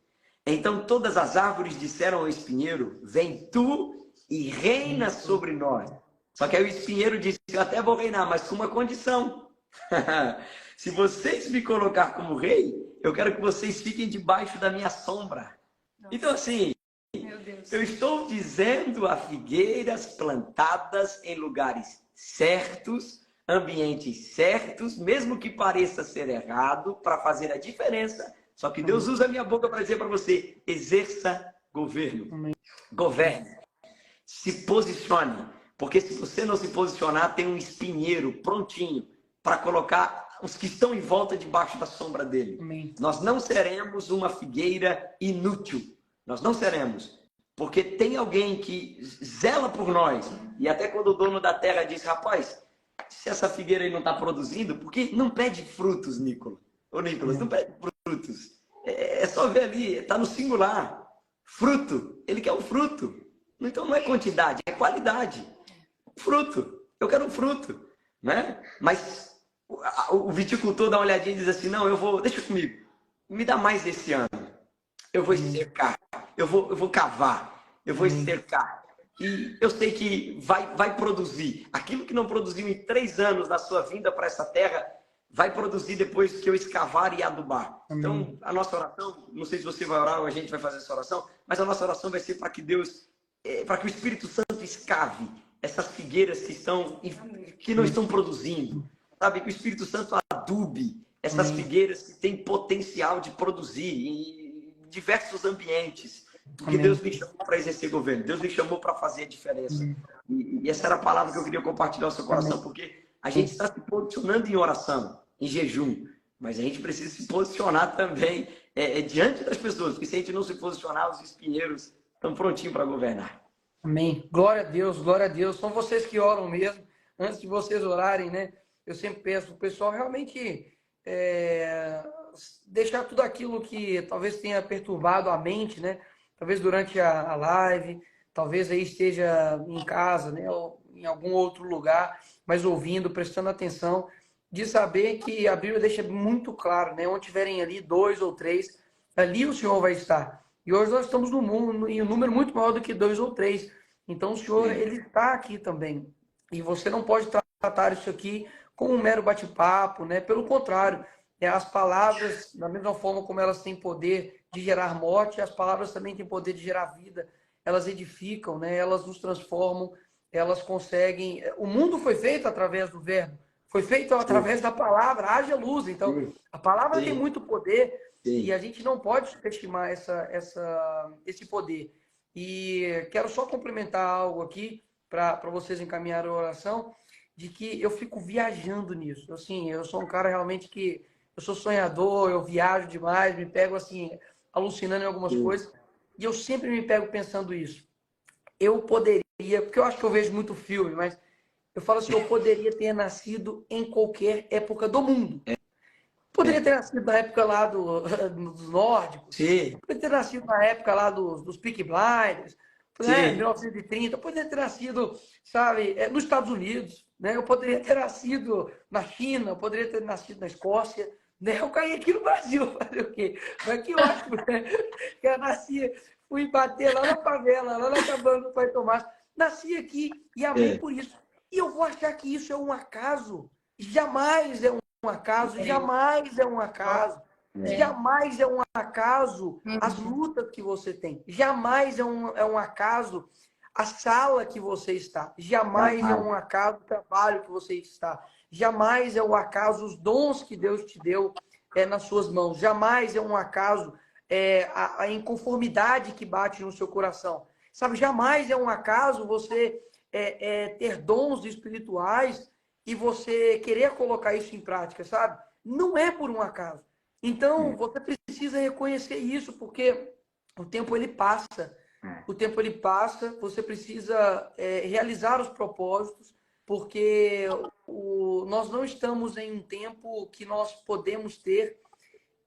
Então todas as árvores disseram ao espinheiro, vem tu e reina sobre nós. Só que aí o espinheiro disse, eu até vou reinar, mas com uma condição. Se vocês me colocar como rei, eu quero que vocês fiquem debaixo da minha sombra. Nossa. Então assim, eu estou dizendo a figueiras plantadas em lugares certos, ambientes certos, mesmo que pareça ser errado, para fazer a diferença. Só que Deus usa a minha boca para dizer para você, exerça governo. Governe. Se posicione. Porque se você não se posicionar, tem um espinheiro prontinho para colocar os que estão em volta debaixo da sombra dele. Amém. Nós não seremos uma figueira inútil. Nós não seremos. Porque tem alguém que zela por nós. E até quando o dono da terra diz, rapaz, se essa figueira aí não está produzindo, porque não pede frutos, Nicolas. Ô, Nicolas, não pede frutos. É só ver ali, está no singular. Fruto. Ele quer um fruto. Então não é quantidade, é qualidade. Fruto. Eu quero um fruto. Né? Mas o viticultor dá uma olhadinha e diz assim, não, deixa comigo. Me dá mais esse ano. Eu vou cercar. Eu vou cavar. Eu vou cercar. E eu sei que vai produzir. Aquilo que não produziu em 3 anos na sua vinda para essa terra, vai produzir depois que eu escavar e adubar. Amém. Então, a nossa oração, não sei se você vai orar ou a gente vai fazer essa oração, mas a nossa oração vai ser para que Deus, para que o Espírito Santo escave essas figueiras que não estão produzindo. Sabe, que o Espírito Santo adube essas figueiras que têm potencial de produzir em diversos ambientes. Porque Deus me chamou para exercer governo, Deus me chamou para fazer a diferença. E essa era a palavra que eu queria compartilhar no seu coração, porque a gente está se posicionando em oração, em jejum, mas a gente precisa se posicionar também diante das pessoas, porque se a gente não se posicionar, os espinheiros estão prontinhos para governar. Amém. Glória a Deus, glória a Deus. São vocês que oram mesmo. Antes de vocês orarem, né? Eu sempre peço o pessoal realmente deixar tudo aquilo que talvez tenha perturbado a mente, né? Talvez durante a live, talvez aí esteja em casa, né? Ou em algum outro lugar, mas ouvindo, prestando atenção, de saber que a Bíblia deixa muito claro, né? Onde tiverem ali 2 ou 3, ali o Senhor vai estar. E hoje nós estamos no mundo em um número muito maior do que 2 ou 3. Então o Senhor, ele está aqui também. E você não pode tratar isso aqui como um mero bate-papo, né? Pelo contrário, as palavras, da mesma forma como elas têm poder de gerar morte, as palavras também têm poder de gerar vida. Elas edificam, né? Elas nos transformam, elas conseguem... O mundo foi feito através do verbo, foi feito através da palavra, haja luz. Então, a palavra tem muito poder. E a gente não pode subestimar esse poder. E quero só complementar algo aqui, para vocês encaminharem a oração, de que eu fico viajando nisso. Assim, eu sou um cara realmente que... Eu sou sonhador, eu viajo demais, me pego assim, alucinando em algumas coisas. E eu sempre me pego pensando isso. Eu poderia, porque eu acho que eu vejo muito filme, mas eu falo assim, eu poderia ter nascido em qualquer época do mundo. Poderia ter nascido na época lá dos nórdicos. Sim. Poderia ter nascido na época lá dos Peaky Blinders, né? 1930. Poderia ter nascido, sabe, nos Estados Unidos. Né? Eu poderia ter nascido na China, eu poderia ter nascido na Escócia. Né? Eu caí aqui no Brasil, fazer o quê? Mas que ótimo, né? Eu nasci, fui bater lá na favela, lá na cabana do Pai Tomás. Nasci aqui e amei por isso. E eu vou achar que isso é um acaso? Jamais é um acaso, jamais é um acaso. Jamais é um acaso as lutas que você tem. Jamais é um acaso a sala que você está. Jamais é um acaso o trabalho que você está. Jamais é um acaso os dons que Deus te deu nas suas mãos. Jamais é um acaso a inconformidade que bate no seu coração. Sabe, jamais é um acaso você ter dons espirituais e você querer colocar isso em prática, sabe? Não é por um acaso. Então, você precisa reconhecer isso, porque o tempo ele passa. O tempo ele passa, você precisa realizar os propósitos, porque nós não estamos em um tempo que nós podemos ter.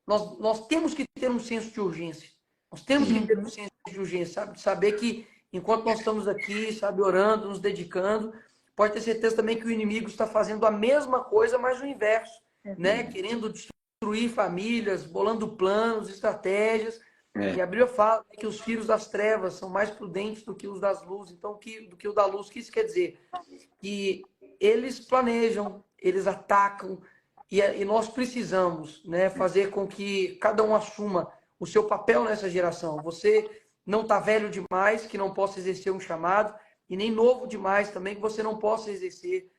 Nós temos que ter um senso de urgência. Nós temos que ter um senso de urgência, sabe? Saber que enquanto nós estamos aqui, sabe, orando, nos dedicando, pode ter certeza também que o inimigo está fazendo a mesma coisa, mas o inverso, né? Querendo destruir famílias, bolando planos, estratégias. E a Bíblia fala que os filhos das trevas são mais prudentes do que os das luzes, então do que o da luz. O que isso quer dizer? Que eles planejam, eles atacam, e nós precisamos, né, fazer com que cada um assuma o seu papel nessa geração. Você não está velho demais que não possa exercer um chamado, e nem novo demais também que você não possa exercer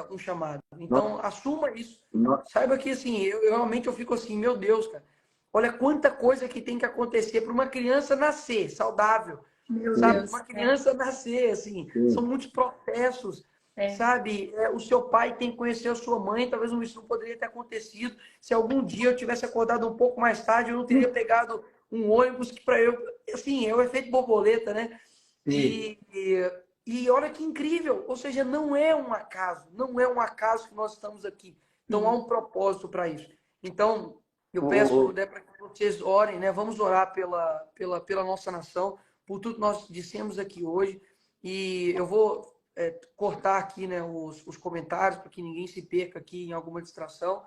um chamado. Então, assuma isso. Saiba que, assim, eu realmente fico assim, meu Deus, cara, olha quanta coisa que tem que acontecer para uma criança nascer saudável, sabe? Uma criança nascer, assim, são muitos processos, sabe? O seu pai tem que conhecer a sua mãe, talvez isso não poderia ter acontecido. Se algum dia eu tivesse acordado um pouco mais tarde, eu não teria pegado um ônibus que para eu, assim, é o efeito borboleta, né? E olha que incrível, ou seja, não é um acaso, não é um acaso que nós estamos aqui. Então há um propósito para isso. Então, eu peço para que vocês orem, né? Vamos orar pela nossa nação, por tudo que nós dissemos aqui hoje. E eu vou cortar aqui, né, os comentários para que ninguém se perca aqui em alguma distração.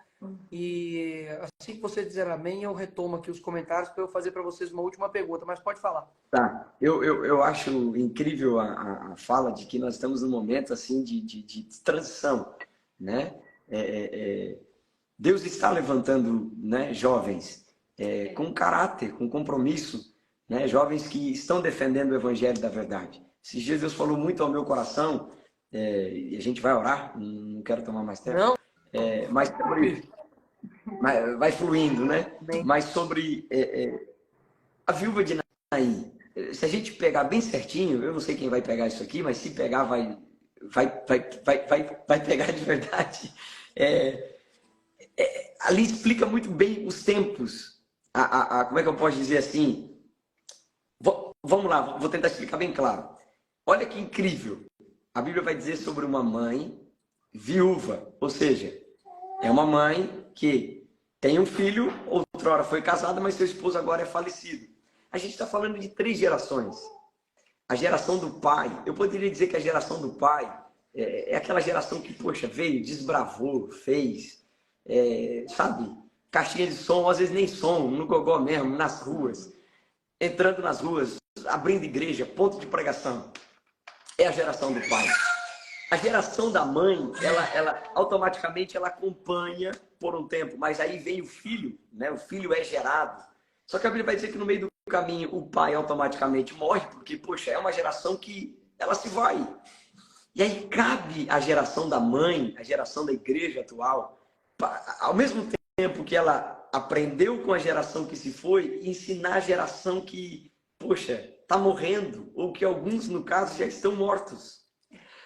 E assim que você dizer amém, eu retomo aqui os comentários para eu fazer para vocês uma última pergunta, mas pode falar. Tá, eu acho incrível a fala de que nós estamos num momento assim de transição, né? Deus está levantando, né, jovens com caráter, com compromisso, né? Jovens que estão defendendo o evangelho da verdade. Esses dias Deus falou muito ao meu coração, e a gente vai orar, não quero tomar mais tempo. Não. Mas vai fluindo, né? Bem. Mas sobre a viúva de Naim. Se a gente pegar bem certinho, eu não sei quem vai pegar isso aqui, mas se pegar, vai pegar de verdade. Ali explica muito bem os tempos. Como é que eu posso dizer assim? Vamos lá, vou tentar explicar bem claro. Olha que incrível. A Bíblia vai dizer sobre uma mãe viúva, ou seja, é uma mãe que tem um filho, outrora foi casada, mas seu esposo agora é falecido. A gente está falando de 3 gerações. A geração do pai, eu poderia dizer que a geração do pai é aquela geração que, poxa, veio, desbravou, fez, sabe, caixinha de som, às vezes nem som, no gogó mesmo, nas ruas, entrando nas ruas, abrindo igreja, ponto de pregação. É a geração do pai. A geração da mãe, ela automaticamente ela acompanha por um tempo, mas aí vem o filho, né? O filho é gerado. Só que a Bíblia vai dizer que no meio do caminho o pai automaticamente morre, porque, poxa, é uma geração que ela se vai. E aí cabe à geração da mãe, à geração da igreja atual, ao mesmo tempo que ela aprendeu com a geração que se foi, ensinar a geração que, poxa, está morrendo, ou que alguns, no caso, já estão mortos.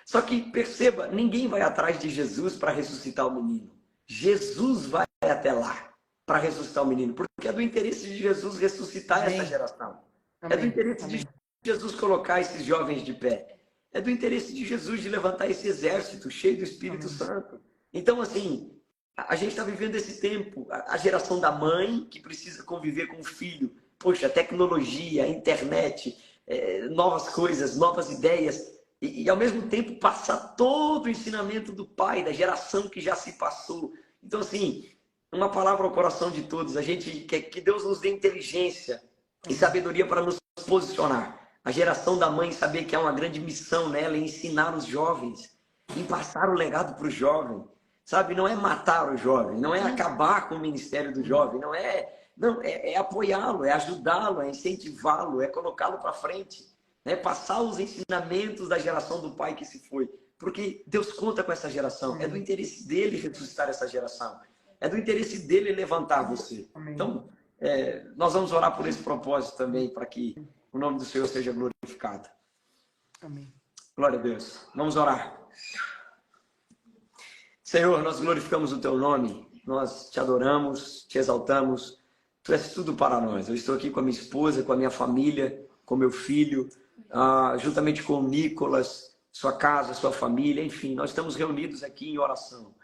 Só que, perceba, ninguém vai atrás de Jesus para ressuscitar o menino. Jesus vai até lá para ressuscitar o menino, porque é do interesse de Jesus ressuscitar essa geração. É do interesse de Jesus colocar esses jovens de pé. É do interesse de Jesus de levantar esse exército cheio do Espírito Santo. Então, assim, a gente está vivendo esse tempo. A geração da mãe, que precisa conviver com o filho. Poxa, tecnologia, internet, novas coisas, novas ideias. E, ao mesmo tempo, passar todo o ensinamento do pai, da geração que já se passou. Então, assim, uma palavra ao coração de todos. A gente quer que Deus nos dê inteligência e sabedoria para nos posicionar. A geração da mãe saber que há uma grande missão nela em ensinar os jovens, em passar o legado para o jovem. Sabe, não é matar o jovem, não é acabar com o ministério do jovem, não é apoiá-lo, é ajudá-lo, é incentivá-lo, é colocá-lo para frente, né? Passar os ensinamentos da geração do pai que se foi. Porque Deus conta com essa geração, é do interesse dele ressuscitar essa geração, é do interesse dele levantar você. Então, nós vamos orar por esse propósito também, para que o nome do Senhor seja glorificado. Amém. Glória a Deus. Vamos orar. Senhor, nós glorificamos o Teu nome, nós Te adoramos, Te exaltamos. Tu és tudo para nós. Eu estou aqui com a minha esposa, com a minha família, com meu filho, juntamente com o Nicolas, sua casa, sua família, enfim, nós estamos reunidos aqui em oração.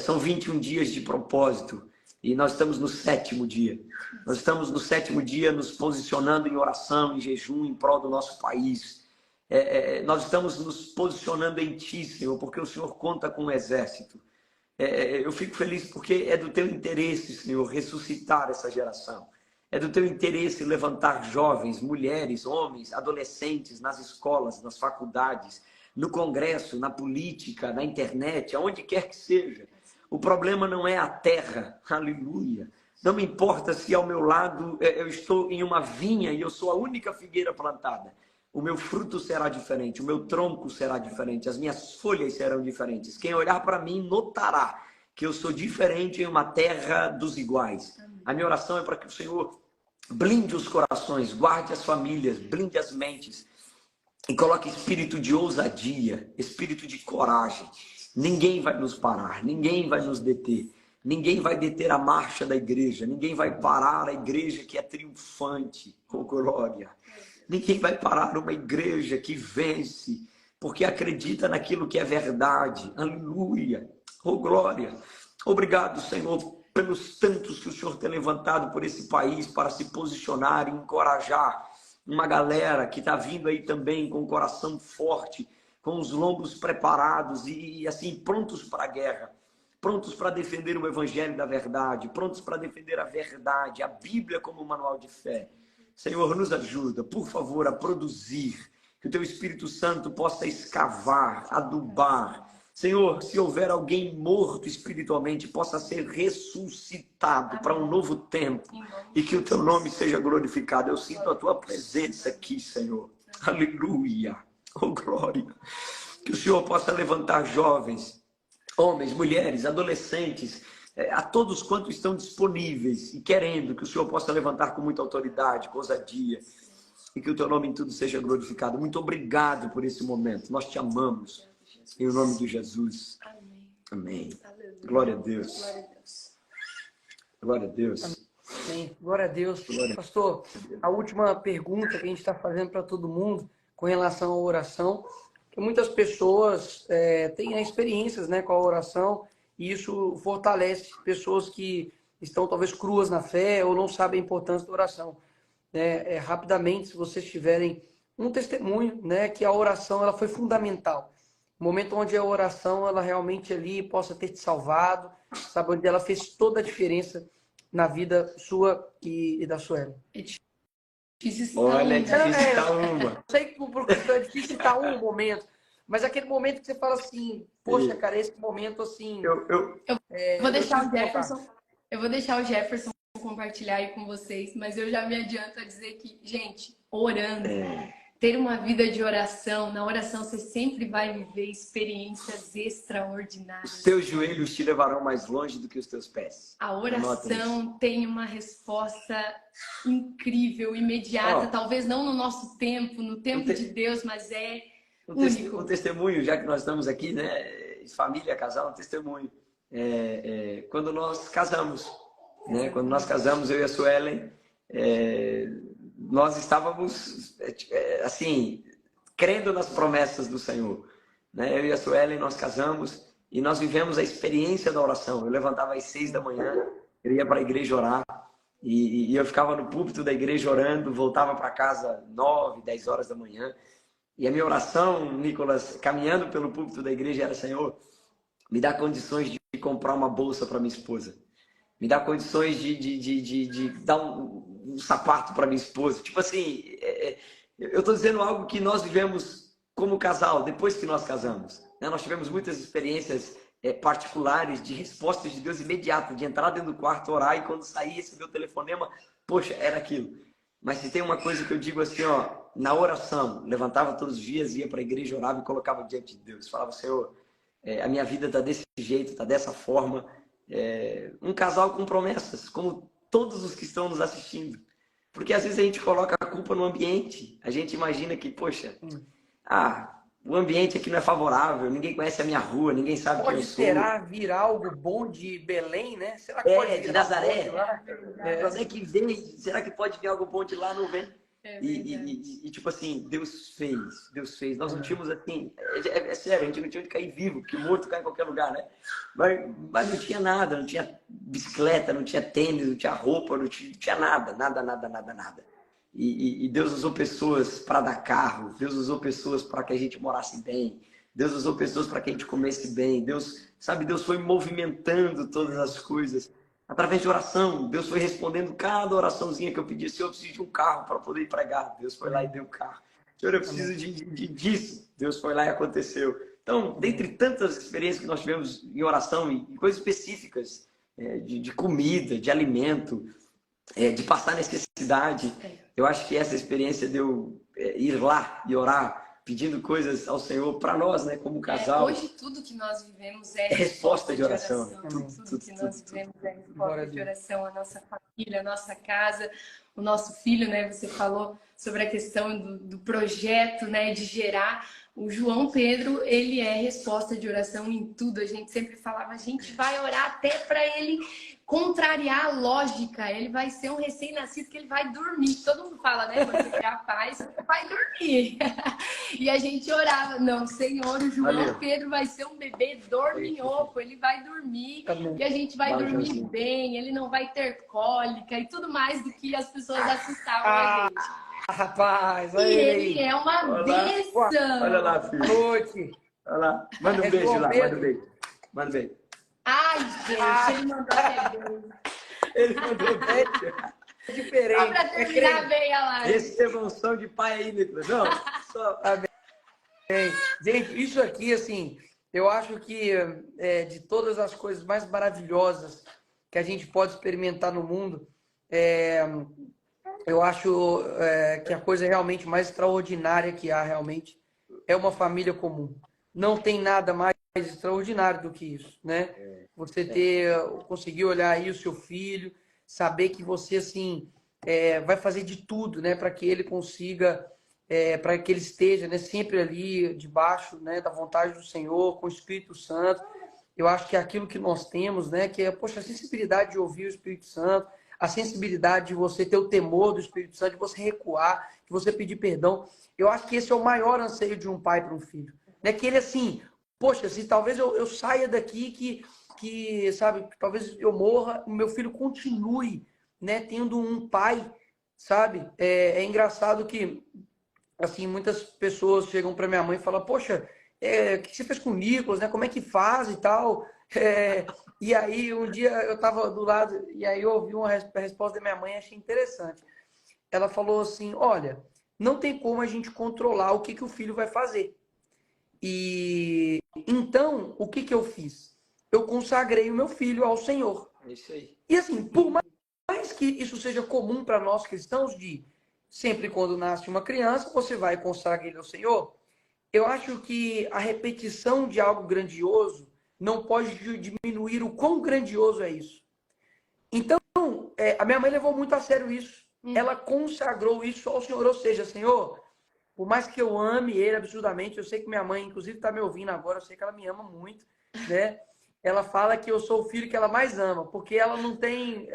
São 21 dias de propósito. E nós estamos no 7º dia. Nós estamos no 7º dia nos posicionando em oração, em jejum, em prol do nosso país. Nós estamos nos posicionando em Ti, Senhor, porque o Senhor conta com um exército. Eu fico feliz porque é do Teu interesse, Senhor, ressuscitar essa geração. É do Teu interesse levantar jovens, mulheres, homens, adolescentes nas escolas, nas faculdades, no Congresso, na política, na internet, aonde quer que seja. O problema não é a terra, aleluia. Não me importa se ao meu lado eu estou em uma vinha e eu sou a única figueira plantada. O meu fruto será diferente, o meu tronco será diferente, as minhas folhas serão diferentes. Quem olhar para mim notará que eu sou diferente em uma terra dos iguais. A minha oração é para que o Senhor blinde os corações, guarde as famílias, blinde as mentes e coloque espírito de ousadia, espírito de coragem. Ninguém vai nos parar, ninguém vai nos deter, ninguém vai deter a marcha da igreja, ninguém vai parar a igreja que é triunfante, com glória. Ninguém vai parar uma igreja que vence, porque acredita naquilo que é verdade. Aleluia, oh glória. Obrigado, Senhor, pelos tantos que o Senhor tem levantado por esse país para se posicionar e encorajar uma galera que está vindo aí também com o coração forte, com os lombos preparados e assim, prontos para a guerra, prontos para defender o evangelho da verdade, prontos para defender a verdade, a Bíblia como manual de fé. Senhor, nos ajuda, por favor, a produzir, que o teu Espírito Santo possa escavar, adubar. Senhor, se houver alguém morto espiritualmente, possa ser ressuscitado para um novo tempo e que o teu nome seja glorificado. Eu sinto a tua presença aqui, Senhor. Aleluia. Oh, glória. Que o Senhor possa levantar jovens, homens, mulheres, adolescentes, a todos quantos estão disponíveis e querendo que o Senhor possa levantar com muita autoridade, com ousadia, e que o teu nome em tudo seja glorificado. Muito obrigado por esse momento. Nós te amamos. Em nome de Jesus. Amém. Glória a Deus. Glória a Deus. Amém. Glória a Deus. Pastor, a última pergunta que a gente está fazendo para todo mundo com relação à oração, que muitas pessoas têm experiências, né, com a oração, e isso fortalece pessoas que estão talvez cruas na fé ou não sabem a importância da oração. Rapidamente, se vocês tiverem um testemunho, né, que a oração ela foi fundamental. O momento onde a oração ela realmente ali possa ter te salvado, sabe, onde ela fez toda a diferença na vida sua e da Suelen. É difícil citar Olha, é um, difícil citar uma. Eu sei que é difícil citar um momento, mas aquele momento que você fala assim, poxa, cara, esse momento assim... Eu vou deixar o Jefferson, eu vou deixar o Jefferson compartilhar aí com vocês, mas eu já me adianto a dizer que, gente, orando, ter uma vida de oração, na oração você sempre vai viver experiências extraordinárias. Os teus joelhos te levarão mais longe do que os teus pés. A oração tem uma resposta incrível, imediata, talvez não no nosso tempo, no tempo de Deus, mas é único. Um testemunho, já que nós estamos aqui, né, família, casal, um testemunho. Quando nós casamos, né, eu e a Suelen, nós estávamos, assim, crendo nas promessas do Senhor. Né? Eu e a Suelen, nós casamos e nós vivemos a experiência da oração. Eu levantava às 6 da manhã, eu ia para a igreja orar e eu ficava no púlpito da igreja orando, voltava para casa 9, 10 horas da manhã. E a minha oração, Nicolas, caminhando pelo púlpito da igreja era: Senhor, me dá condições de comprar uma bolsa para minha esposa. Me dá condições de dar um sapato para minha esposa. Tipo assim, eu estou dizendo algo que nós vivemos como casal, depois que nós casamos. Né? Nós tivemos muitas experiências particulares de respostas de Deus imediata, de entrar dentro do quarto, orar, e quando sair receber o telefonema, poxa, era aquilo. Mas se tem uma coisa que eu digo assim, ó, na oração, levantava todos os dias, ia para a igreja, orava e colocava diante de Deus. Falava: Senhor, a minha vida está desse jeito, está dessa forma. Um casal com promessas, como todos os que estão nos assistindo. Porque às vezes a gente coloca a culpa no ambiente. A gente imagina que, poxa, o ambiente aqui não é favorável, ninguém conhece a minha rua, ninguém sabe quem eu sou. Será vir algo bom de Belém, né? Será que pode vir de Nazaré. De lá? Que vem, será que pode vir algo bom de lá? Não vem. E tipo assim, Deus fez. Nós não tínhamos assim, é sério, a gente não tinha onde cair vivo, porque morto cai em qualquer lugar, né? Mas não tinha nada, não tinha bicicleta, não tinha tênis, não tinha roupa, não tinha nada. E Deus usou pessoas para dar carro, Deus usou pessoas para que a gente morasse bem, Deus usou pessoas para que a gente comesse bem. Deus foi movimentando todas as coisas. Através de oração, Deus foi respondendo cada oraçãozinha que eu pedi. Senhor, eu preciso de um carro para poder ir pregar. Deus foi lá e deu o carro. Senhor, eu preciso disso. Deus foi lá e aconteceu. Então, dentre tantas experiências que nós tivemos em oração e coisas específicas, de comida, de alimento, de passar necessidade, eu acho que essa experiência de eu ir lá e orar, pedindo coisas ao Senhor para nós, né, como casal. Hoje tudo que nós vivemos é resposta de oração. Tudo que nós vivemos é resposta de oração. A nossa família, a nossa casa, o nosso filho, né? Você falou sobre a questão do projeto, né? De gerar. O João Pedro, ele é resposta de oração em tudo. A gente sempre falava, a gente vai orar até para ele contrariar a lógica. Ele vai ser um recém-nascido que ele vai dormir. Todo mundo fala, né? Quando você criar paz, você vai dormir. E a gente orava, não, Senhor, o João Pedro vai ser um bebê dorminhoco. Ele vai dormir e a gente vai dormir bem. Ele não vai ter cólica e tudo mais do que as pessoas assustavam a gente. rapaz, olha E ele ele aí. é uma Olha lá. bênção. Olha lá, filho. Noite. Olha lá. Manda um É beijo João lá, Pedro? manda um beijo. Manda um beijo. Ai, gente, ele mandou até beijo. Ele mandou beijo. É diferente. Só pra terminar bem a live. Receba um som de pai aí, Nicolas. Não, só... Gente, isso aqui, assim, eu acho que de todas as coisas mais maravilhosas que a gente pode experimentar no mundo, eu acho que a coisa realmente mais extraordinária que há realmente é uma família comum. Não tem nada mais extraordinário do que isso, né? Você conseguir olhar aí o seu filho, saber que você, assim, vai fazer de tudo, né, para que ele consiga, para que ele esteja, né, sempre ali debaixo, né, da vontade do Senhor, com o Espírito Santo. Eu acho que é aquilo que nós temos, né, que é, poxa, a sensibilidade de ouvir o Espírito Santo, a sensibilidade de você ter o temor do Espírito Santo, de você recuar, de você pedir perdão. Eu acho que esse é o maior anseio de um pai para um filho. Né? Que ele, assim, poxa, se talvez eu saia daqui sabe, talvez eu morra, o meu filho continue, né, tendo um pai, sabe? É engraçado que, assim, muitas pessoas chegam para minha mãe e falam, poxa, o que você fez com o Nicolas, né? Como é que faz e tal? E aí, um dia eu estava do lado, e aí eu ouvi a resposta da minha mãe, achei interessante. Ela falou assim, olha, não tem como a gente controlar o que o filho vai fazer. E então, o que eu fiz? Eu consagrei o meu filho ao Senhor. É isso aí. E assim, por mais que isso seja comum para nós cristãos, de sempre quando nasce uma criança, você vai consagrar ele ao Senhor, eu acho que a repetição de algo grandioso não pode diminuir o quão grandioso é isso. Então, a minha mãe levou muito a sério isso. Ela consagrou isso ao Senhor, ou seja, Senhor, por mais que eu ame ele absurdamente, eu sei que minha mãe, inclusive, está me ouvindo agora, eu sei que ela me ama muito, né? Ela fala que eu sou o filho que ela mais ama, porque ela não tem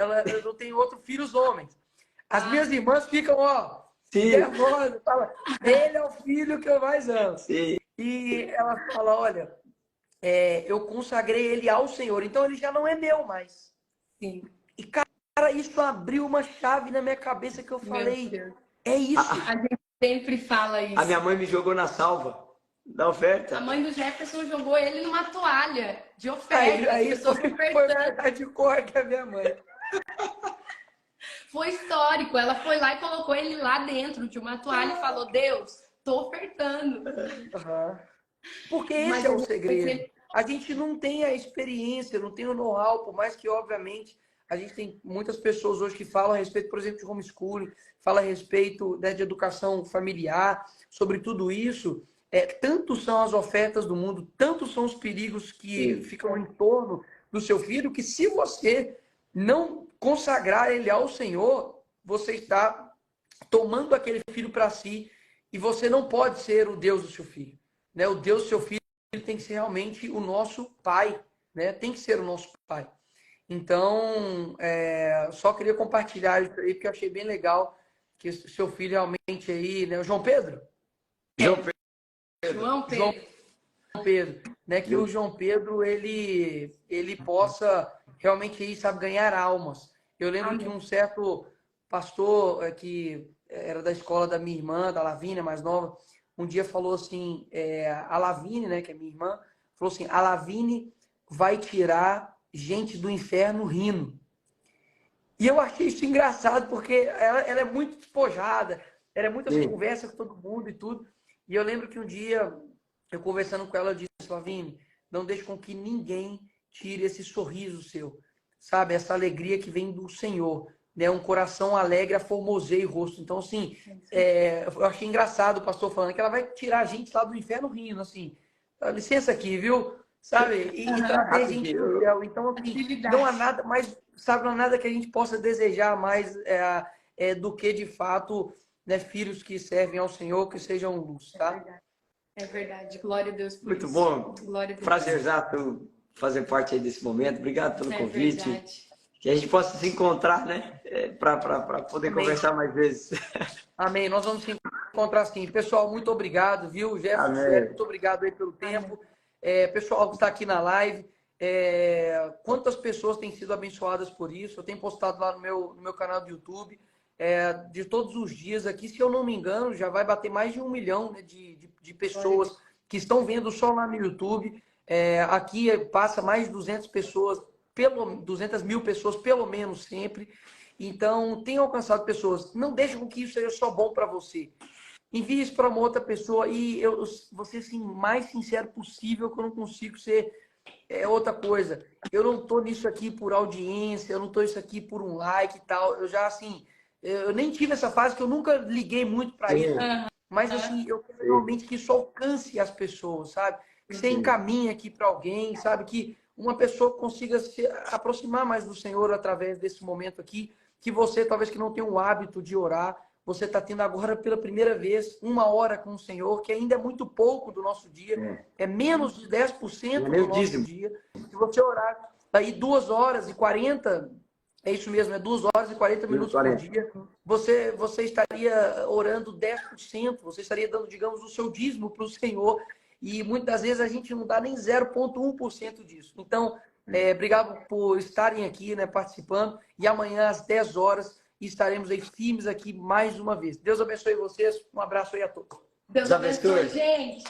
outros filhos homens. As minhas irmãs ficam, ó, nervosas, fala, ele é o filho que eu mais amo. Sim. E ela fala, olha, eu consagrei ele ao Senhor, então ele já não é meu mais. Sim. E, cara, isso abriu uma chave na minha cabeça que eu falei, é isso. A gente sempre fala isso. A minha mãe me jogou na salva da oferta. A mãe do Jefferson jogou ele numa toalha de oferta. Aí foi verdade cor que a minha mãe. Foi histórico. Ela foi lá e colocou ele lá dentro de uma toalha e falou, Deus, tô ofertando. Uhum. Porque esse é o segredo. A gente não tem a experiência, não tem o know-how, por mais que, obviamente, a gente tem muitas pessoas hoje que falam a respeito, por exemplo, de homeschooling, falam a respeito, né, de educação familiar, sobre tudo isso. Tanto são as ofertas do mundo, tanto são os perigos que ficam em torno do seu filho, que se você não consagrar ele ao Senhor, você está tomando aquele filho para si e você não pode ser o Deus do seu filho. Né? O Deus do seu filho tem que ser realmente o nosso pai, né? Tem que ser o nosso pai. Então, só queria compartilhar isso aí, porque eu achei bem legal que o seu filho realmente aí, né? O João Pedro? João Pedro. João Pedro, né? Que o João Pedro, ele possa realmente aí, sabe, ganhar almas. Eu lembro que um certo pastor que era da escola da minha irmã, da Lavínia, mais nova, um dia falou assim, a Lavínia, né, que é minha irmã, falou assim, a Lavínia vai tirar gente do inferno rindo. E eu achei isso engraçado, porque ela é muito despojada, ela é muitas conversas com todo mundo e tudo. E eu lembro que um dia, eu conversando com ela, eu disse, Lavínia, não deixe com que ninguém tire esse sorriso seu, sabe? Essa alegria que vem do Senhor, né? Um coração alegre aformoseia o rosto. Então, assim, eu achei engraçado o pastor falando que ela vai tirar a gente lá do inferno rindo, assim, licença aqui, viu? Sabe? E trazer a gente do céu. Então, assim, não há nada mais, sabe, não há nada que a gente possa desejar mais do que, de fato, né, filhos que servem ao Senhor, que sejam luz, tá? É verdade. Glória a Deus por Muito isso. bom. Glória a Deus. Prazerzato fazer parte aí desse momento. Obrigado pelo convite. Verdade. Que a gente possa se encontrar, né? Para poder conversar mais vezes. Amém. Nós vamos se encontrar sim. Pessoal, muito obrigado, viu? Jefferson, muito obrigado aí pelo tempo. Pessoal que está aqui na live, quantas pessoas têm sido abençoadas por isso? Eu tenho postado lá no meu canal do YouTube. de todos os dias aqui. Se eu não me engano, já vai bater mais de 1 milhão, né, de pessoas que estão vendo só lá no YouTube. Aqui passa mais de 200 pessoas, 200 mil pessoas, pelo menos sempre. Então, tem alcançado pessoas. Não deixe com que isso seja só bom para você. Envie isso para uma outra pessoa e eu vou ser assim, mais sincero possível, que eu não consigo ser outra coisa. Eu não estou nisso aqui por audiência, eu não estou isso aqui por um like e tal. Eu já, assim, eu nem tive essa fase, que eu nunca liguei muito para isso. Mas, assim, eu quero realmente que isso alcance as pessoas, sabe? Que você encaminhe aqui para alguém, sabe? Que uma pessoa consiga se aproximar mais do Senhor através desse momento aqui. Que você, talvez que não tenha o hábito de orar, você está tendo agora pela primeira vez 1 hora com o Senhor, que ainda é muito pouco do nosso dia, é menos de 10% do nosso dia. Se você orar aí 2 horas e 40, é isso mesmo, 2 horas e 40 minutos por dia, você estaria orando 10%, você estaria dando, digamos, o seu dízimo para o Senhor, e muitas das vezes a gente não dá nem 0,1% disso. Então, obrigado por estarem aqui, né, participando, e amanhã às 10 horas estaremos aí firmes aqui mais uma vez. Deus abençoe vocês. Um abraço aí a todos. Deus abençoe, gente.